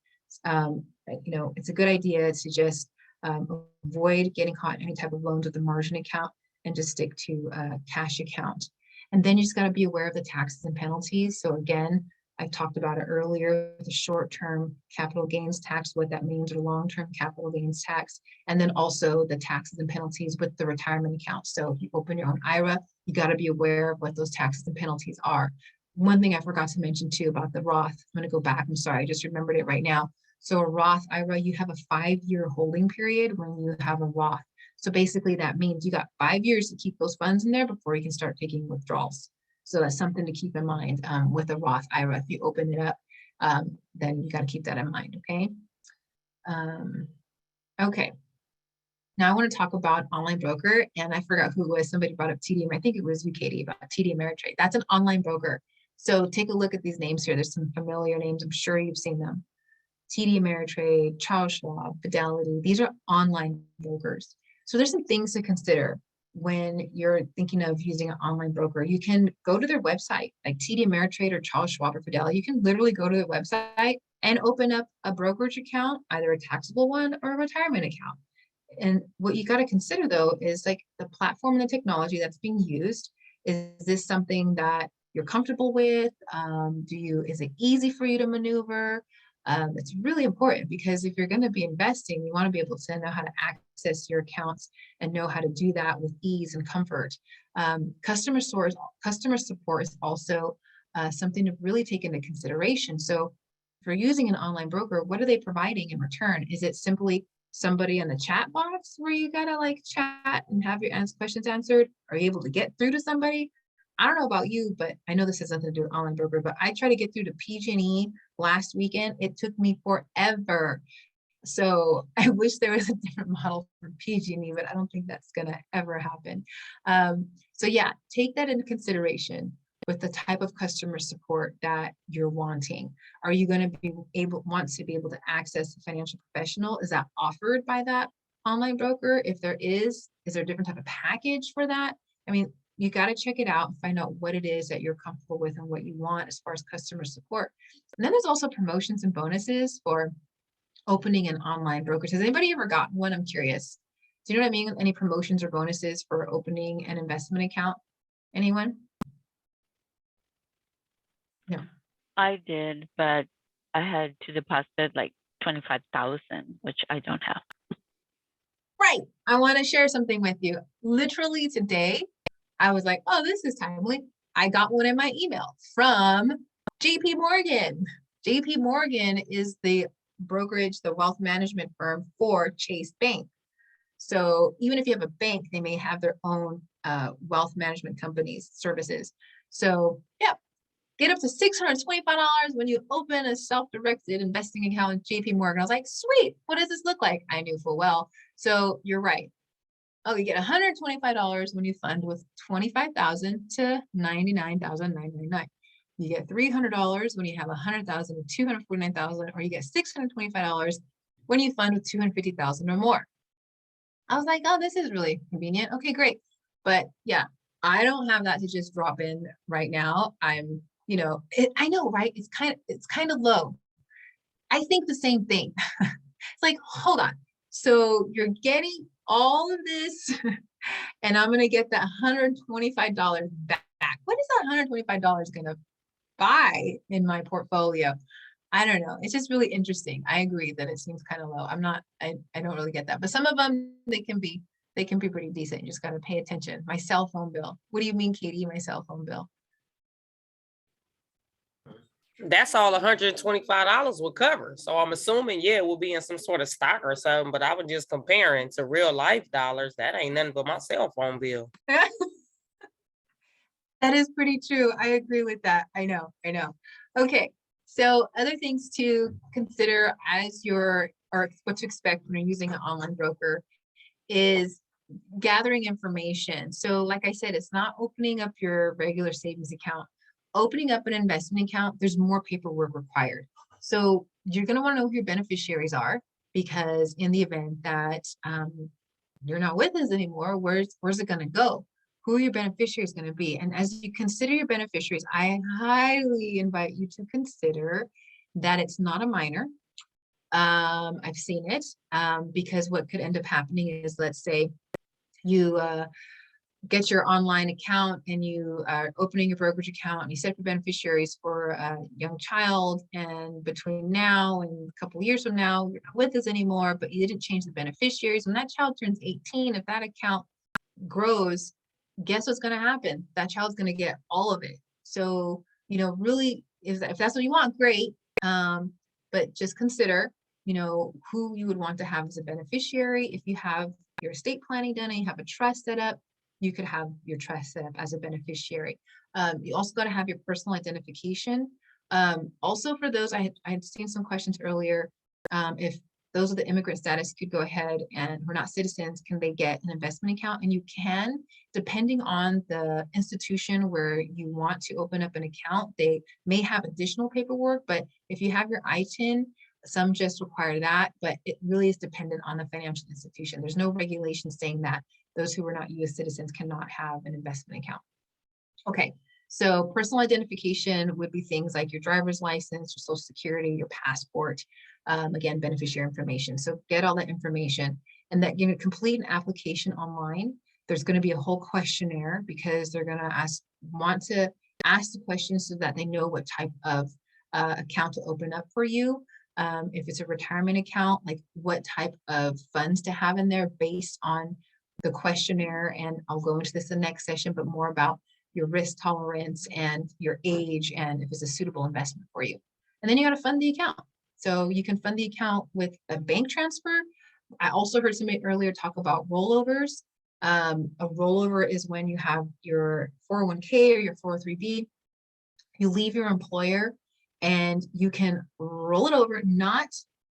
it's a good idea to just avoid getting caught in any type of loans with the margin account and just stick to a cash account. And then you just got to be aware of the taxes and penalties. So again, I talked about it earlier, the short-term capital gains tax, what that means, or long-term capital gains tax, and then also the taxes and penalties with the retirement account. So if you open your own IRA, you got to be aware of what those taxes and penalties are. One thing I forgot to mention too about the Roth, I'm going to go back, I'm sorry, I just remembered it right now. So a Roth IRA, you have a 5-year holding period when you have a Roth. So basically that means you got 5 years to keep those funds in there before you can start taking withdrawals. So that's something to keep in mind with a Roth IRA. If you open it up, then you got to keep that in mind, okay? Okay. Now I want to talk about online broker, and I forgot who it was. Somebody brought up TD, I think it was you, Katie, about TD Ameritrade. That's an online broker. So take a look at these names here. There's some familiar names. I'm sure you've seen them. TD Ameritrade, Charles Schwab, Fidelity. These are online brokers. So there's some things to consider when you're thinking of using an online broker. You can go to their website, like TD Ameritrade or Charles Schwab or Fidelity. You can literally go to their website and open up a brokerage account, either a taxable one or a retirement account. And what you got to consider though is like the platform and the technology that's being used. Is this something that you're comfortable with? Is it easy for you to maneuver? It's really important because if you're going to be investing, you want to be able to know how to access your accounts and know how to do that with ease and comfort. Customer support is also something to really take into consideration. So if you're using an online broker, what are they providing in return? Is it simply somebody in the chat box where you gotta like chat and have your questions answered? Are you able to get through to somebody? I don't know about you, but I know this has nothing to do with online broker, but I tried to get through to PG&E last weekend. It took me forever. So I wish there was a different model for PG&E, but I don't think that's gonna ever happen. So yeah, take that into consideration with the type of customer support that you're wanting. Are you going to want to be able to access a financial professional? Is that offered by that online broker? If there is there a different type of package for that? I mean, you got to check it out and find out what it is that you're comfortable with and what you want as far as customer support. And then there's also promotions and bonuses for opening an online brokerage. Has anybody ever gotten one? I'm curious. Do you know what I mean? Any promotions or bonuses for opening an investment account? Anyone? No. I did, but I had to deposit like 25,000, which I don't have. Right. I want to share something with you. Literally today, I was like, oh, this is timely. I got one in my email from JP Morgan. JP Morgan is the brokerage, the wealth management firm for Chase Bank. So even if you have a bank, they may have their own wealth management companies, services. So yeah, get up to $625 when you open a self-directed investing account with JP Morgan. I was like, sweet, what does this look like? I knew full well. So you're right. Oh, you get $125 when you fund with $25,000 to $99,999. You get $300 when you have $100,000 to $249,000, or you get $625 when you fund with $250,000 or more. I was like, oh, this is really convenient. Okay, great. But yeah, I don't have that to just drop in right now. I'm, I know, right? It's kind of low. I think the same thing. It's like, hold on. So you're getting all of this and I'm going to get that $125 back. What is that $125 going to buy in my portfolio? I don't know. It's just really interesting. I agree that it seems kind of low. I don't really get that, but some of them, they can be pretty decent. You just got to pay attention. My cell phone bill. What do you mean, Katie? My cell phone bill? That's all $125 will cover. So I'm assuming, yeah, it will be in some sort of stock or something, but I was just comparing to real life dollars. That ain't nothing but my cell phone bill. That is pretty true. I agree with that. I know. Okay. So other things to consider as you're or what to expect when you're using an online broker is gathering information. So like I said, it's not opening up your regular savings account. Opening up an investment account, there's more paperwork required. So you're going to want to know who your beneficiaries are, because in the event that you're not with us anymore, where's it going to go? Who are your beneficiaries going to be? And as you consider your beneficiaries, I highly invite you to consider that it's not a minor. I've seen it because what could end up happening is, let's say you get your online account and you are opening your brokerage account and you set up your beneficiaries for a young child, and between now and a couple of years from now, you're not with us anymore, but you didn't change the beneficiaries. When that child turns 18, if that account grows, guess what's going to happen? That child's going to get all of it. So, really, if that's what you want, great. But just consider, who you would want to have as a beneficiary. If you have your estate planning done and you have a trust set up, you could have your trust set up as a beneficiary. You also got to have your personal identification. Also for those, I had seen some questions earlier. If those with the immigrant status could go ahead and who are not citizens, can they get an investment account? And you can, depending on the institution where you want to open up an account. They may have additional paperwork, but if you have your ITIN, some just require that, but it really is dependent on the financial institution. There's no regulation saying that those who are not US citizens cannot have an investment account. Okay, so personal identification would be things like your driver's license, your social security, your passport, again, beneficiary information. So get all that information, and that you're going to complete an application online. There's going to be a whole questionnaire because they're going to want to ask the questions so that they know what type of account to open up for you. If it's a retirement account, like what type of funds to have in there based on the questionnaire. And I'll go into this in the next session, but more about your risk tolerance and your age and if it's a suitable investment for you. And then you got to fund the account. So you can fund the account with a bank transfer. I also heard somebody earlier talk about rollovers. A rollover is when you have your 401k or your 403b, you leave your employer and you can roll it over.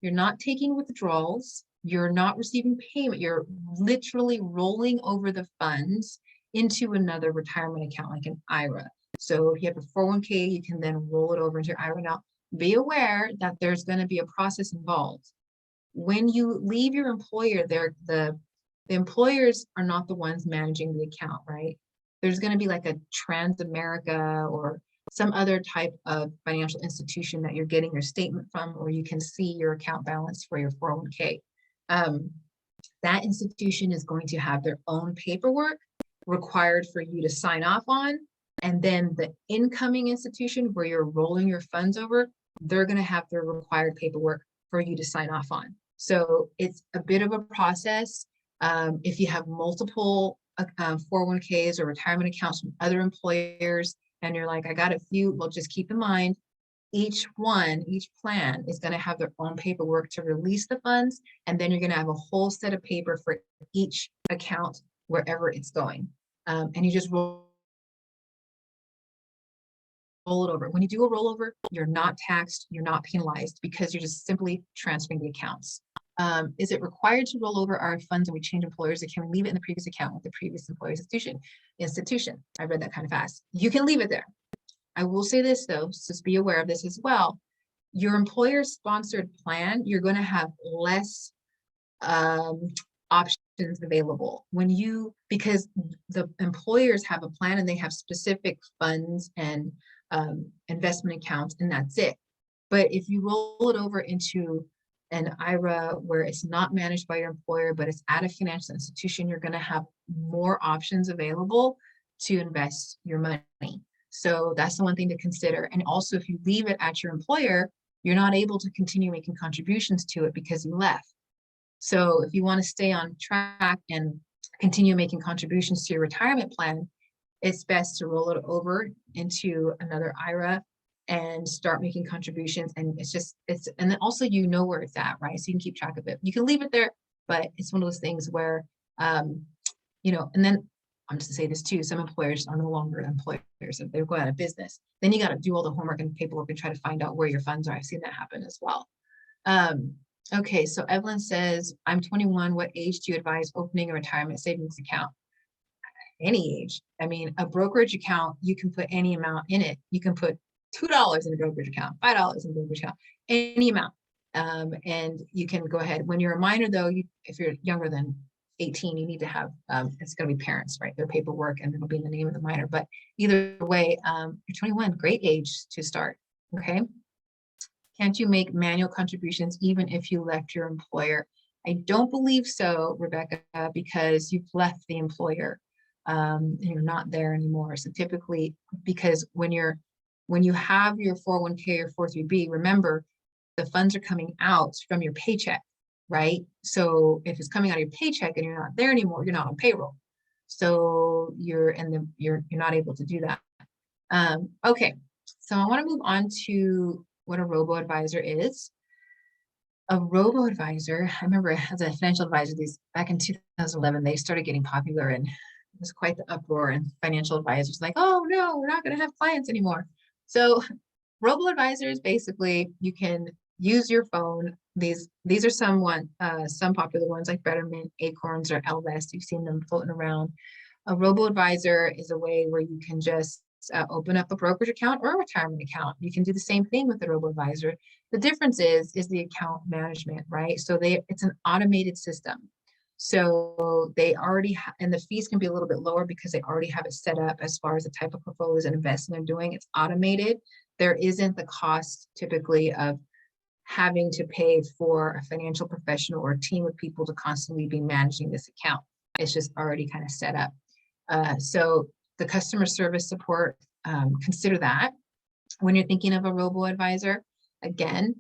You're not taking withdrawals. You're not receiving payment. You're literally rolling over the funds into another retirement account, like an IRA. So if you have a 401k, you can then roll it over into your IRA. Now, be aware that there's going to be a process involved. When you leave your employer, the employers are not the ones managing the account, right? There's going to be like a Transamerica or some other type of financial institution that you're getting your statement from, or you can see your account balance for your 401k. That institution is going to have their own paperwork required for you to sign off on. And then the incoming institution where you're rolling your funds over, they're going to have their required paperwork for you to sign off on. So it's a bit of a process. If you have multiple 401ks or retirement accounts from other employers, and you're like, I got a few, well, just keep in mind, each plan is going to have their own paperwork to release the funds. And then you're going to have a whole set of paper for each account, wherever it's going. And you just roll it over. When you do a rollover, you're not taxed, you're not penalized, because you're just simply transferring the accounts. Is it required to roll over our funds and we change employers, or can we leave it in the previous account with the previous employer's institution? I read that kind of fast. You can leave it there. I will say this though, so just be aware of this as well. Your employer sponsored plan, you're going to have less options available because the employers have a plan and they have specific funds and investment accounts, and that's it. But if you roll it over into an IRA where it's not managed by your employer, but it's at a financial institution, you're going to have more options available to invest your money. So that's the one thing to consider. And also, if you leave it at your employer, you're not able to continue making contributions to it because you left. So if you want to stay on track and continue making contributions to your retirement plan, it's best to roll it over into another IRA and start making contributions. And and then also, where it's at, right? So you can keep track of it. You can leave it there, but it's one of those things where, and then I'm just to say this too, some employers are no longer employers, if they go out of business. Then you got to do all the homework and paperwork and try to find out where your funds are. I've seen that happen as well. Okay, so Evelyn says, I'm 21. What age do you advise opening a retirement savings account? Any age. I mean, a brokerage account, you can put any amount in it. You can put $2 in a brokerage account, $5 in a brokerage account, any amount. And you can go ahead. When you're a minor, though, if you're younger than 18, you need to have, it's going to be parents, right? Their paperwork, and it'll be in the name of the minor. But either way, you're 21, great age to start. Okay. Can't you make manual contributions even if you left your employer? I don't believe so, Rebecca, because you've left the employer. And you're not there anymore. So typically, because when you have your 401k or 403b, remember the funds are coming out from your paycheck, right? So if it's coming out of your paycheck and you're not there anymore, you're not on payroll. So you're not able to do that. Okay, so I want to move on to what a robo-advisor is. A robo-advisor, I remember as a financial advisor, these back in 2011, they started getting popular, and it was quite the uproar, and financial advisors like, oh no, we're not going to have clients anymore. So robo-advisors, basically, you can use your phone. These are some popular ones like Betterment, Acorns, or Elvest. You've seen them floating around. A robo-advisor is a way where you can just open up a brokerage account or a retirement account. You can do the same thing with a robo-advisor. The difference is the account management, right? So it's an automated system. So they already and the fees can be a little bit lower because they already have it set up as far as the type of portfolios and investment they're doing. It's automated. There isn't the cost typically of having to pay for a financial professional or a team of people to constantly be managing this account. It's just already kind of set up. So the customer service support, consider that when you're thinking of a robo-advisor. Again,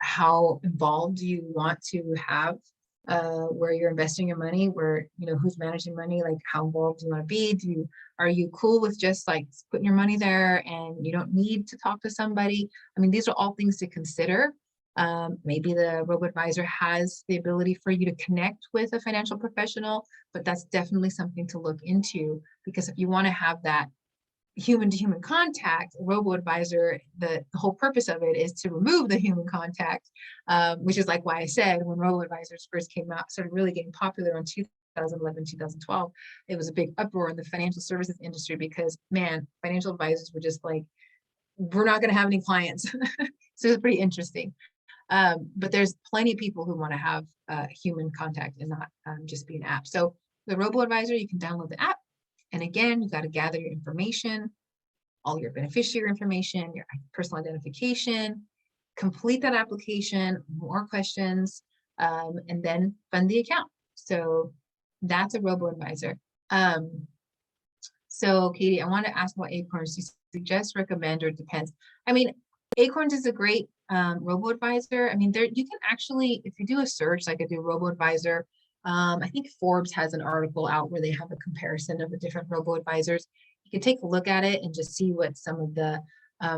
how involved do you want to have where you're investing your money, where, who's managing money, like how involved do you want to be? Are you cool with just like putting your money there and you don't need to talk to somebody? I mean, these are all things to consider. Maybe the robo-advisor has the ability for you to connect with a financial professional, but that's definitely something to look into, because if you want to have that human-to-human contact, robo-advisor, the whole purpose of it is to remove the human contact, which is like why I said when robo-advisors first came out, started really getting popular in 2011, 2012, it was a big uproar in the financial services industry because, man, financial advisors were just like, we're not going to have any clients. So it's pretty interesting. But there's plenty of people who want to have human contact and not just be an app. So the robo-advisor, you can download the app. And again, you got to gather your information, all your beneficiary information, your personal identification, complete that application, more questions, and then fund the account. So that's a robo-advisor. So Katie, I want to ask about Acorns. Do you suggest, recommend, or depends? I mean, Acorns is a great robo-advisor. I mean, you can actually, if you do a search, like I do robo-advisor, I think Forbes has an article out where they have a comparison of the different robo-advisors. You can take a look at it and just see what some of the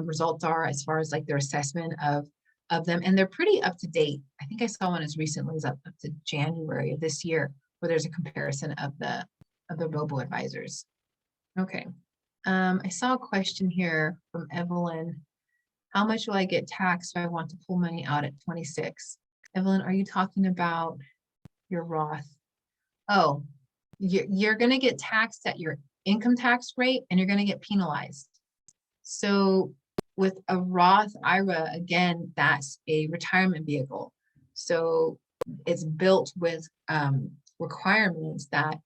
results are as far as like their assessment of them. And they're pretty up to date. I think I saw one as recently as up to January of this year, where there's a comparison of the robo-advisors. Okay. I saw a question here from Evelyn. How much will I get taxed if I want to pull money out at 26? Evelyn, are you talking about your Roth? Oh, you're going to get taxed at your income tax rate, and you're going to get penalized. So with a Roth IRA, again, that's a retirement vehicle. So it's built with requirements that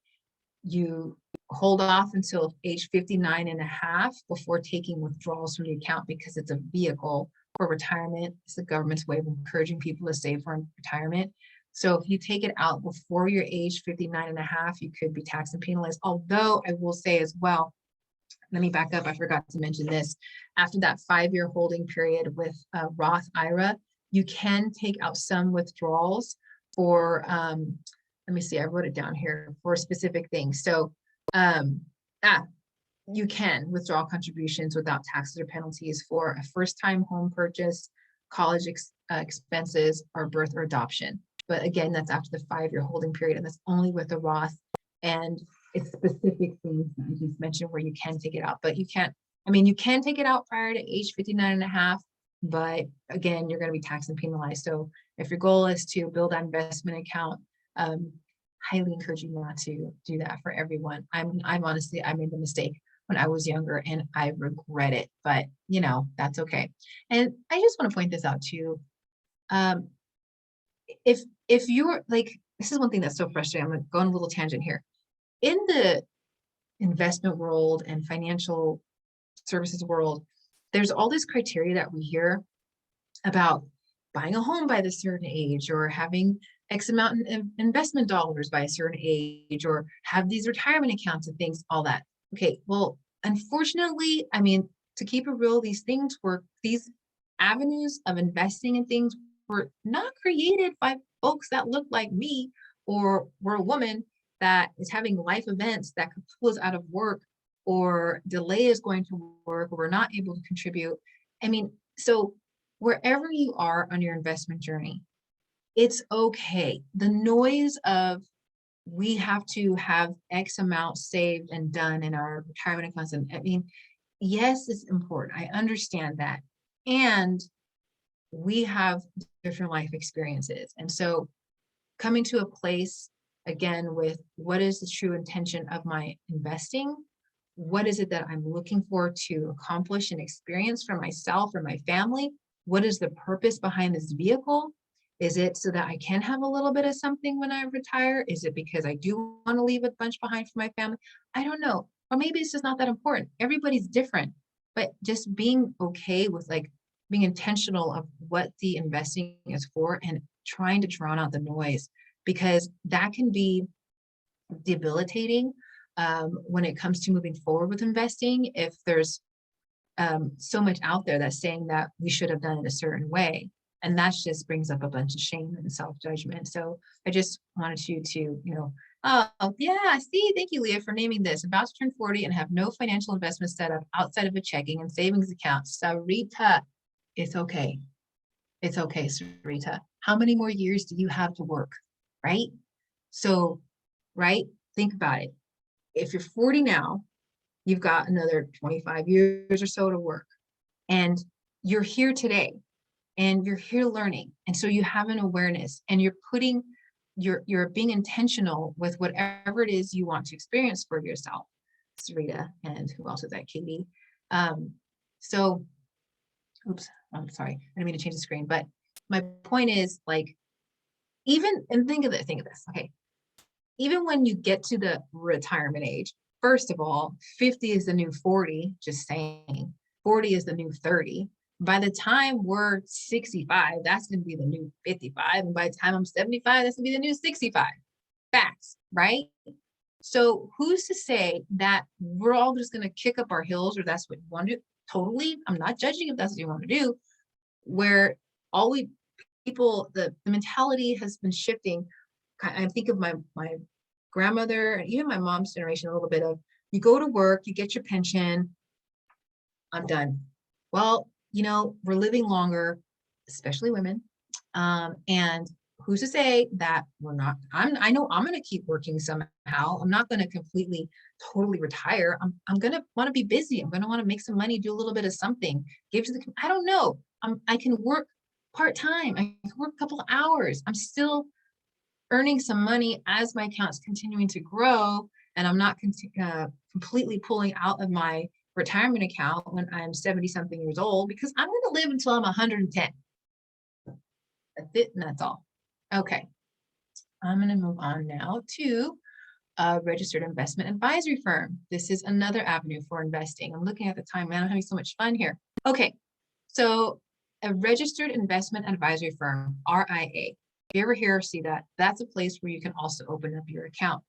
you hold off until age 59 and a half before taking withdrawals from the account, because it's a vehicle for retirement. It's the government's way of encouraging people to save for retirement. So if you take it out before your age 59 and a half, you could be taxed and penalized. Although I will say as well, let me back up, I forgot to mention this. After that 5-year holding period with Roth IRA, you can take out some withdrawals for, let me see, I wrote it down here, for specific things. So you can withdraw contributions without taxes or penalties for a first-time home purchase, college expenses, or birth or adoption. But again, that's after the 5-year holding period, and that's only with the Roth. And it's specific things that I just mentioned where you can take it out, but you can't, I mean, you can take it out prior to age 59 and a half, but again, you're going to be taxed and penalized. So if your goal is to build an investment account, highly encourage you not to do that for everyone. I'm honestly, I made the mistake when I was younger and I regret it, but you know, that's okay. And I just want to point this out too. If you're like, this is one thing that's so frustrating. I'm going to go on a little tangent here. In the investment world and financial services world, there's all this criteria that we hear about buying a home by this certain age, or having X amount in investment dollars by a certain age, or have these retirement accounts and things, all that. Okay, well, unfortunately, I mean, to keep it real, these avenues of investing in things were not created by folks that look like me, or were a woman that is having life events that could pull us out of work, or delay is going to work, or we're not able to contribute. I mean, so wherever you are on your investment journey, it's okay. The noise of we have to have X amount saved and done in our retirement accounts. And I mean, yes, it's important. I understand that. And we have different life experiences. And so coming to a place again with what is the true intention of my investing? What is it that I'm looking for to accomplish and experience for myself or my family? What is the purpose behind this vehicle? Is it so that I can have a little bit of something when I retire? Is it because I do want to leave a bunch behind for my family? I don't know. Or maybe it's just not that important. Everybody's different, but just being okay with like being intentional of what the investing is for and trying to drown out the noise, because that can be debilitating when it comes to moving forward with investing. If there's so much out there that's saying that we should have done it a certain way, and that just brings up a bunch of shame and self-judgment. So I just wanted you to, you know, oh yeah, see, thank you, Leah, for naming this. About to turn 40 and have no financial investment set up outside of a checking and savings account. Sarita, it's okay. It's okay, Sarita. How many more years do you have to work, right? So, right, think about it. If you're 40 now, you've got another 25 years or so to work, and you're here today and you're here learning. And so you have an awareness, and you're being intentional with whatever it is you want to experience for yourself. Sarita, and who else is that? Katie. So, oops, I'm sorry. I didn't mean to change the screen, but my point is like, and think of this, okay. Even when you get to the retirement age, first of all, 50 is the new 40, just saying. 40 is the new 30. By the time we're 65, that's going to be the new 55. And by the time I'm 75, that's going to be the new 65. Facts, right? So who's to say that we're all just going to kick up our heels, or that's what you want to do? Totally. I'm not judging if that's what you want to do. Where the mentality has been shifting. I think of my grandmother and even my mom's generation, a little bit of, you go to work, you get your pension, I'm done. Well, you know, we're living longer, especially women. And who's to say that we're not, I know I'm going to keep working somehow. I'm not going to completely, totally retire. I'm going to want to be busy. I'm going to want to make some money, do a little bit of something, give to the, I don't know. I can work part-time. I can work a couple of hours. I'm still earning some money as my account's continuing to grow, and I'm not completely pulling out of my retirement account when I'm 70 something years old, because I'm going to live until I'm 110. That's it, and that's all. Okay, I'm going to move on now to a registered investment advisory firm. This is another avenue for investing. I'm looking at the time, man, I'm having so much fun here. Okay, so a registered investment advisory firm, RIA. If you ever hear or see that, that's a place where you can also open up your account.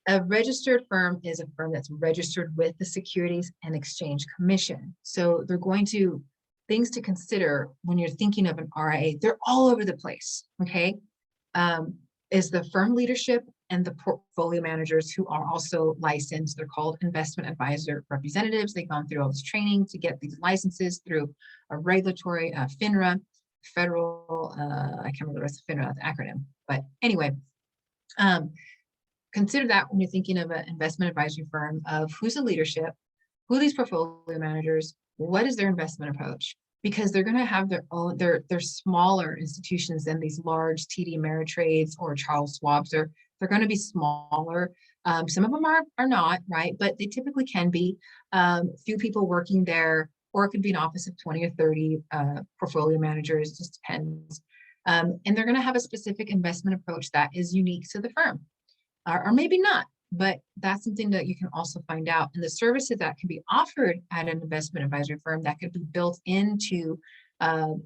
A registered firm is a firm that's registered with the Securities and Exchange Commission. So they're going to, things to consider when you're thinking of an RIA, they're all over the place, okay? Is the firm leadership and the portfolio managers who are also licensed. They're called investment advisor representatives. They've gone through all this training to get these licenses through a regulatory FINRA, federal, I can't remember the rest of FINRA, the acronym, but anyway, consider that when you're thinking of an investment advisory firm, of who's the leadership, who are these portfolio managers, what is their investment approach, because they're going to have their own, they're smaller institutions than these large TD Ameritrades or Charles Schwab's. They're going to be smaller. Some of them are not, right? But they typically can be. Few people working there, or it could be an office of 20 or 30 portfolio managers, just depends. And they're going to have a specific investment approach that is unique to the firm, or maybe not, but that's something that you can also find out. And the services that can be offered at an investment advisory firm that could be built into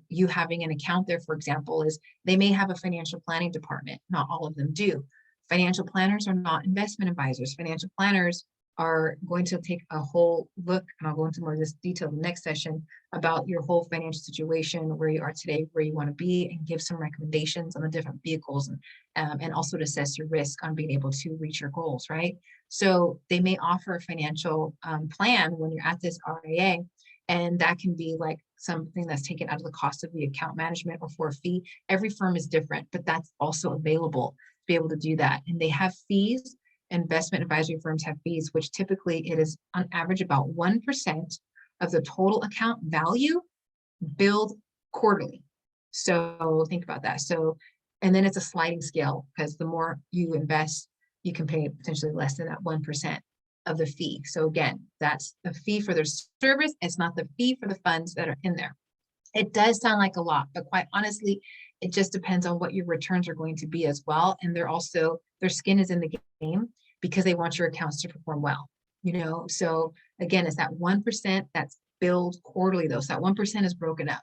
you having an account there, for example, is they may have a financial planning department. Not all of them do. Financial planners are not investment advisors. Financial planners are going to take a whole look, and I'll go into more of this detail in the next session, about your whole financial situation, where you are today, where you want to be, and give some recommendations on the different vehicles, and also to assess your risk on being able to reach your goals, right? So they may offer a financial plan when you're at this RIA, and that can be like something that's taken out of the cost of the account management or for a fee. Every firm is different, but that's also available to be able to do that. And they have fees. Investment advisory firms have fees, which typically it is on average about 1% of the total account value billed quarterly. So think about that. So, and then it's a sliding scale, because the more you invest, you can pay potentially less than that 1% of the fee. So again, that's the fee for their service. It's not the fee for the funds that are in there. It does sound like a lot, but quite honestly, it just depends on what your returns are going to be as well. And they're also, their skin is in the game, because they want your accounts to perform well, you know? So again, it's that 1% that's billed quarterly though. So that 1% is broken up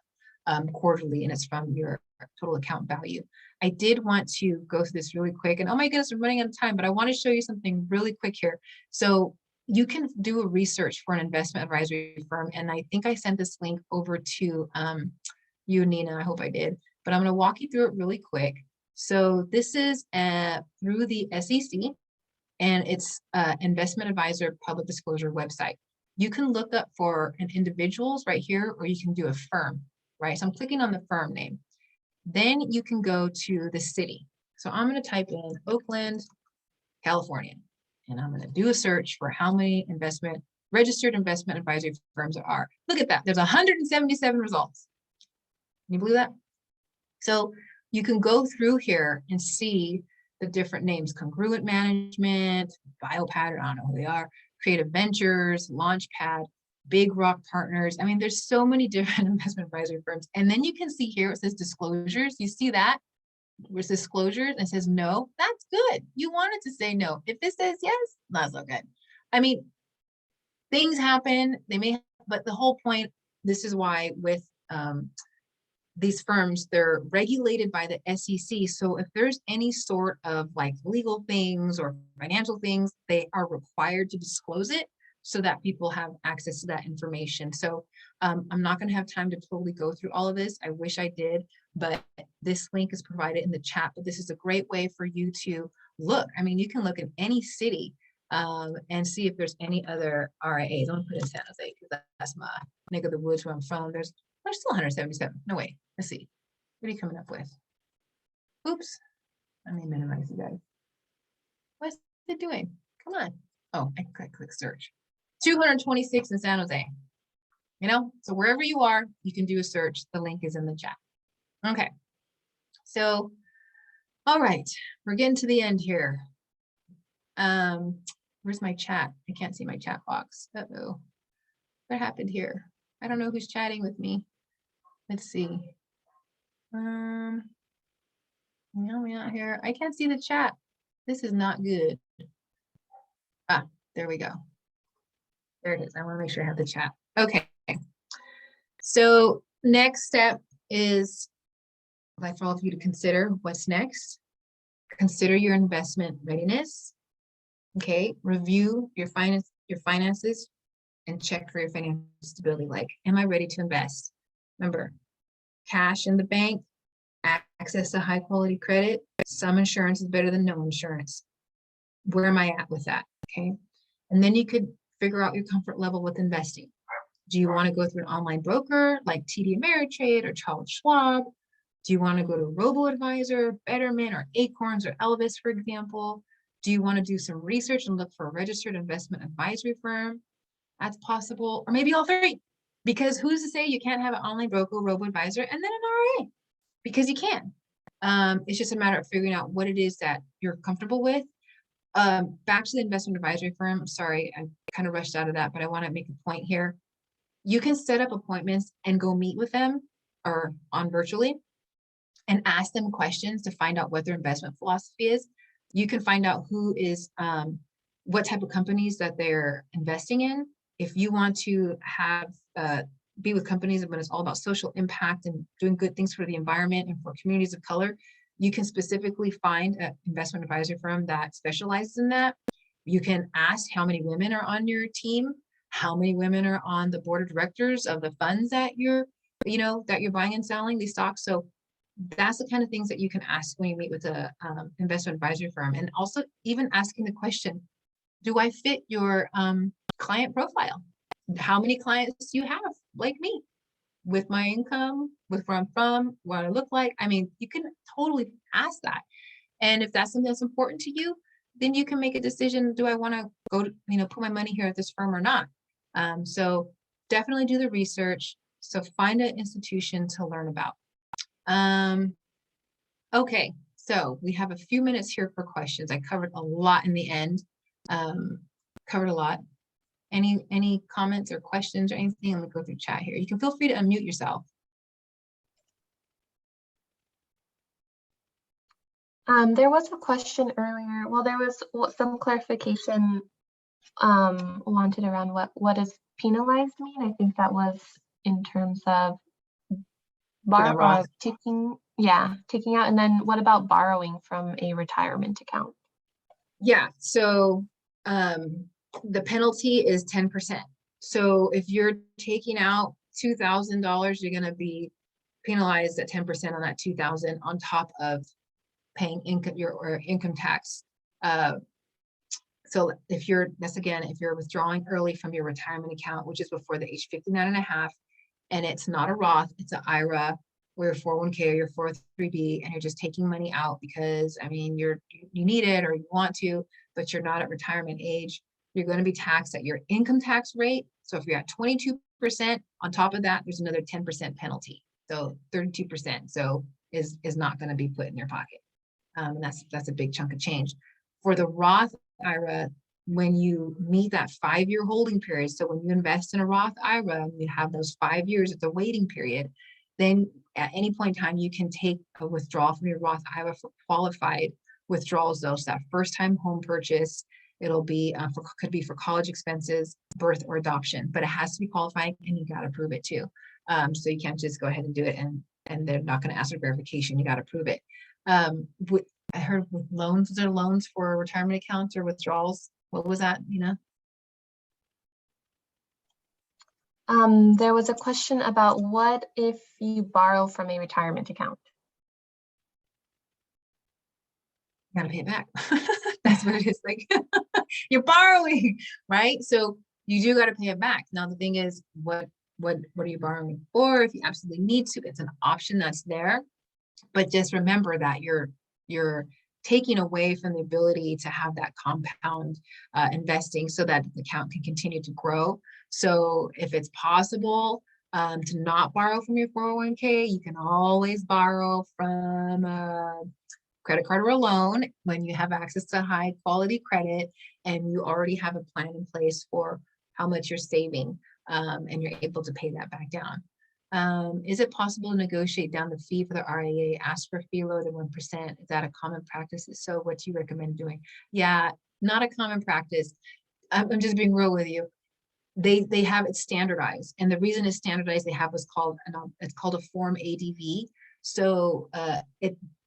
quarterly, and it's from your total account value. I did want to go through this really quick, and oh my goodness, we're running out of time, but I want to show you something really quick here. So you can do a research for an investment advisory firm. And I think I sent this link over to you, Nina, I hope I did, but I'm going to walk you through it really quick. So this is through the SEC. And it's investment advisor public disclosure website. You can look up for an individuals right here, or you can do a firm, right? So I'm clicking on the firm name. Then you can go to the city. So I'm going to type in Oakland, California, and I'm going to do a search for how many registered investment advisory firms there are. Look at that. There's 177 results. Can you believe that? So you can go through here and see the different names: Congruent Management, Biopattern, I don't know who they are, Creative Ventures, Launchpad, Big Rock Partners. I mean, there's so many different investment advisory firms. And then you can see here, it says disclosures. You see that? Where's disclosures? And it says no. That's good. You wanted to say no. If this says yes, not so good. I mean, things happen. They may, but the whole point, this is why with these firms, they're regulated by the SEC. So if there's any sort of like legal things or financial things, they are required to disclose it so that people have access to that information. So I'm not going to have time to totally go through all of this. I wish I did, but this link is provided in the chat. But this is a great way for you to look. I mean, you can look in any city and see if there's any other RIAs. I'm going to put in San Jose because that's my neck of the woods where I'm from. There's still 177. No way. Let's see. What are you coming up with? Oops. Let me minimize you guys. What's it doing? Come on. Oh, I click search. 226 in San Jose. You know, so wherever you are, you can do a search. The link is in the chat. Okay. So, all right. We're getting to the end here. Where's my chat? I can't see my chat box. Uh-oh. What happened here? I don't know who's chatting with me. Let's see. No, we're not here. I can't see the chat. This is not good. Ah, there we go. There it is. I want to make sure I have the chat. Okay. So next step is, I'd like for all of you to consider what's next. Consider your investment readiness. Okay. Review your finances and check for your financial stability. Like, am I ready to invest? Remember, cash in the bank, access to high quality credit. Some insurance is better than no insurance. Where am I at with that? Okay. And then you could figure out your comfort level with investing. Do you want to go through an online broker like TD Ameritrade or Charles Schwab? Do you want to go to Robo-Advisor, Betterment, or Acorns, or Elvis, for example? Do you want to do some research and look for a registered investment advisory firm? That's possible. Or maybe all three. Because who's to say you can't have an online broker, robo-advisor, and then an RIA? Because you can. It's just a matter of figuring out what it is that you're comfortable with. Back to the investment advisory firm. Sorry, I kind of rushed out of that, but I want to make a point here. You can set up appointments and go meet with them or on virtually and ask them questions to find out what their investment philosophy is. You can find out who is, what type of companies that they're investing in. If you want to have, be with companies when it's all about social impact and doing good things for the environment and for communities of color, you can specifically find an investment advisory firm that specializes in that. You can ask how many women are on your team, how many women are on the board of directors of the funds that you're, that you're buying and selling these stocks. So that's the kind of things that you can ask when you meet with a investment advisory firm. And also even asking the question, do I fit your client profile? How many clients do you have like me? With my income, with where I'm from, what I look like. I mean, you can totally ask that. And if that's something that's important to you, then you can make a decision. Do I want to go to, put my money here at this firm or not? So definitely do the research. So find an institution to learn about. Okay, so we have a few minutes here for questions. I covered a lot in the end. Covered a lot. Any comments or questions or anything? Let me go through chat here. You can feel free to unmute yourself. There was a question earlier. Well, there was some clarification wanted around what does penalized mean. I think that was in terms of taking out. And then what about borrowing from a retirement account? Yeah, so the penalty is 10%. So if you're taking out $2,000, you're going to be penalized at 10% on that 2,000 on top of paying income tax. So if you're withdrawing early from your retirement account, which is before the age 59 and a half, and it's not a Roth, it's an IRA or your 401k or your 403b, and you're just taking money out because, you need it or you want to, but you're not at retirement age, you're going to be taxed at your income tax rate. So if you're at 22%, on top of that, there's another 10% penalty. So 32%. So is not going to be put in your pocket. And that's a big chunk of change. For the Roth IRA, when you meet that 5-year holding period, so when you invest in a Roth IRA, you have those 5 years, it's a waiting period, then at any point in time, you can take a withdrawal from your Roth IRA for qualified withdrawals, though. So that first time home purchase, it'll be could be for college expenses, birth or adoption, but it has to be qualified and you got to prove it too. So you can't just go ahead and do it and they're not going to ask for verification. You got to prove it. I heard with loans, there are loans for retirement accounts or withdrawals. What was that, There was a question about what if you borrow from a retirement account? You gotta pay it back. That's what it is. Like you're borrowing, right? So you do got to pay it back. Now the thing is, what are you borrowing for? If you absolutely need to, it's an option that's there. But just remember that you're taking away from the ability to have that compound investing so that the account can continue to grow. So if it's possible to not borrow from your 401k, you can always borrow from a credit card or a loan when you have access to high quality credit and you already have a plan in place for how much you're saving and you're able to pay that back down. Is it possible to negotiate down the fee for the RIA, ask for a fee lower than 1%? Is that a common practice? So what do you recommend doing? Yeah, not a common practice. I'm just being real with you. They have it standardized. And the reason it's standardized, they have what's called, it's called a Form ADV. So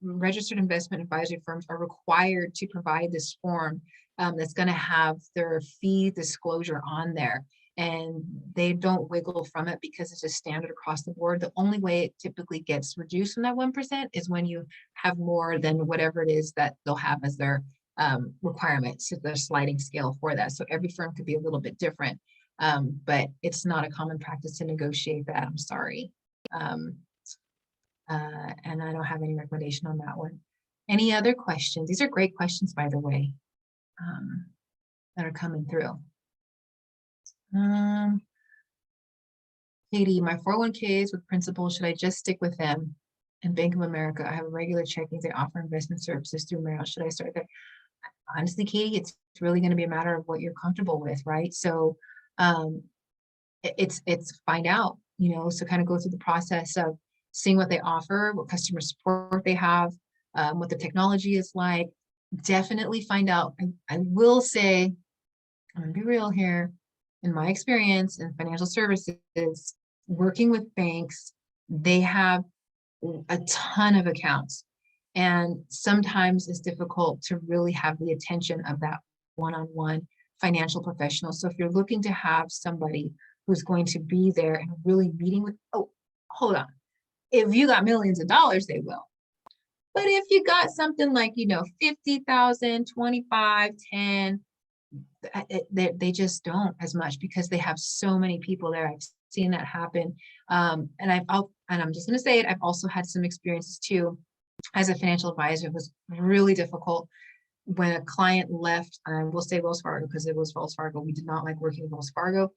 registered investment advisory firms are required to provide this form that's going to have their fee disclosure on there. And they don't wiggle from it because it's just standard across the board. The only way it typically gets reduced from that 1% is when you have more than whatever it is that they'll have as their requirements, so their sliding scale for that. So every firm could be a little bit different, but it's not a common practice to negotiate that. I'm sorry. And I don't have any recommendation on that one. Any other questions? These are great questions, by the way, that are coming through. Katie, my 401k is with Principal. Should I just stick with them? And Bank of America, I have a regular checking. They offer investment services through Merrill. Should I start there? Honestly, Katie, it's really going to be a matter of what you're comfortable with, right? So it's find out, so kind of go through the process of seeing what they offer, what customer support they have, what the technology is like. Definitely find out. I will say, I'm gonna be real here. In my experience in financial services, working with banks, they have a ton of accounts. And sometimes it's difficult to really have the attention of that one-on-one financial professional. So if you're looking to have somebody who's going to be there and really meeting with, oh, hold on. If you got millions of dollars, they will. But if you got something like, 50,000, 25, 10, they just don't as much because they have so many people there. I've seen that happen. And I'm just going to say it. I've also had some experiences too. As a financial advisor, it was really difficult when a client left. I will say Wells Fargo because it was Wells Fargo. We did not like working with Wells Fargo.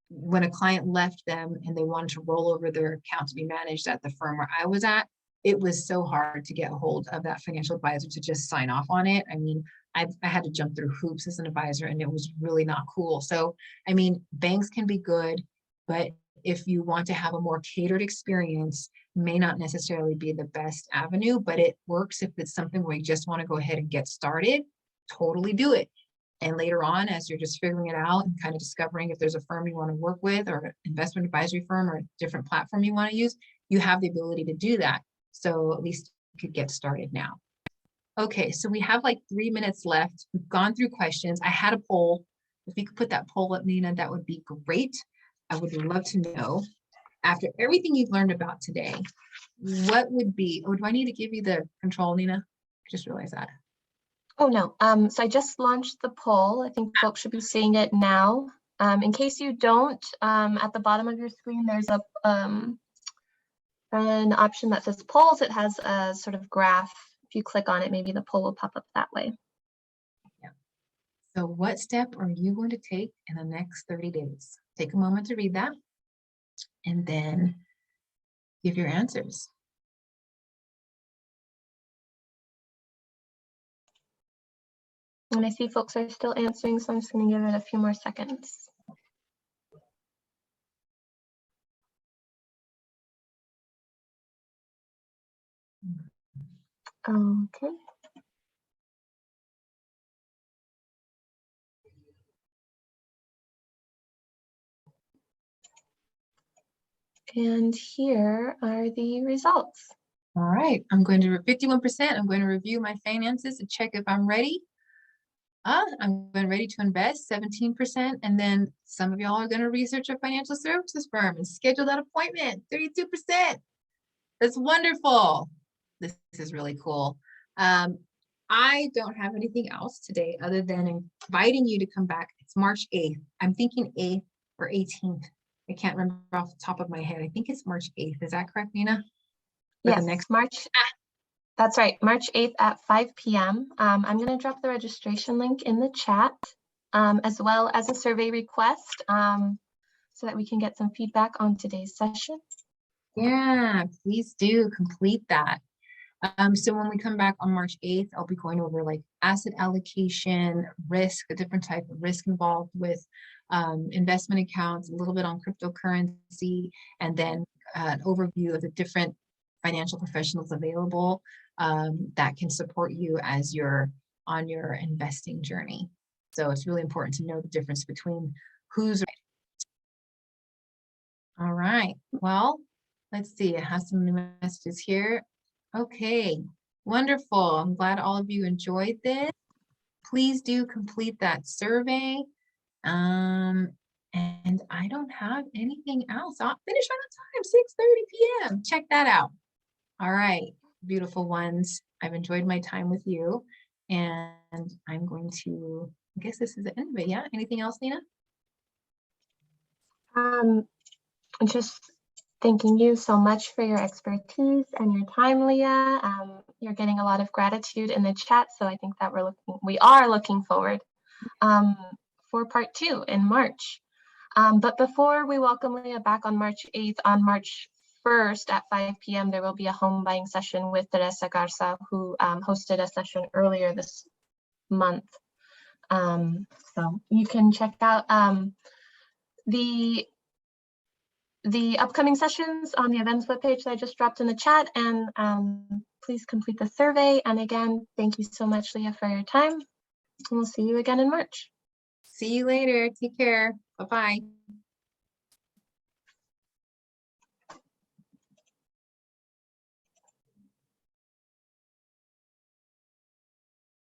When a client left them and they wanted to roll over their account to be managed at the firm where I was at, it was so hard to get a hold of that financial advisor to just sign off on it. I mean, I had to jump through hoops as an advisor and it was really not cool. So, I mean, banks can be good, but if you want to have a more catered experience, may not necessarily be the best avenue, but it works if it's something where you just want to go ahead and get started, totally do it. And later on, as you're just figuring it out and kind of discovering if there's a firm you want to work with or an investment advisory firm or a different platform you want to use, you have the ability to do that. So at least you could get started now. Okay, so we have like 3 minutes left. We've gone through questions. I had a poll. If you could put that poll up, Nina, that would be great. I would love to know, after everything you've learned about today, what would be, or do I need to give you the control, Nina? I just realized that. Oh, no. So I just launched the poll. I think folks should be seeing it now. In case you don't, at the bottom of your screen, there's an option that says polls. It has a sort of graph. If you click on it, maybe the poll will pop up that way. Yeah. So what step are you going to take in the next 30 days? Take a moment to read that and then give your answers. And I see folks are still answering, so I'm just going to give it a few more seconds. Okay. And here are the results. All right, I'm going to 51%. I'm going to review my finances to check if I'm ready. I'm ready to invest 17%. And then some of y'all are going to research a financial services firm and schedule that appointment, 32%. That's wonderful. This is really cool. I don't have anything else today other than inviting you to come back. It's March 8th. I'm thinking 8th or 18th. I can't remember off the top of my head. I think it's March 8th. Is that correct, Nina? Yes, March. That's right, March 8th at 5 p.m. I'm going to drop the registration link in the chat, as well as a survey request, so that we can get some feedback on today's session. Yeah, please do complete that. So when we come back on March 8th, I'll be going over like asset allocation, risk, a different type of risk involved with investment accounts, a little bit on cryptocurrency, and then an overview of the different financial professionals available that can support you as you're on your investing journey. So it's really important to know the difference between who's right. All right, well, let's see, I have some new messages here. Okay, wonderful. I'm glad all of you enjoyed this. Please do complete that survey. And I don't have anything else. I'll finish on time, 6:30 p.m. Check that out. All right, beautiful ones. I've enjoyed my time with you. And I'm going to, I guess this is the end of it. Yeah, anything else, Nina? Just thanking you so much for your expertise and your time, Leah. You're getting a lot of gratitude in the chat, so I think that we are looking forward for part 2 in March. But before we welcome Leah back on March 8th, on March 1st at 5 p.m., there will be a home buying session with Teresa Garza, who hosted a session earlier this month. So you can check out the upcoming sessions on the events webpage that I just dropped in the chat, and please complete the survey. And again, thank you so much, Leah, for your time. And we'll see you again in March. See you later. Take care. Bye-bye.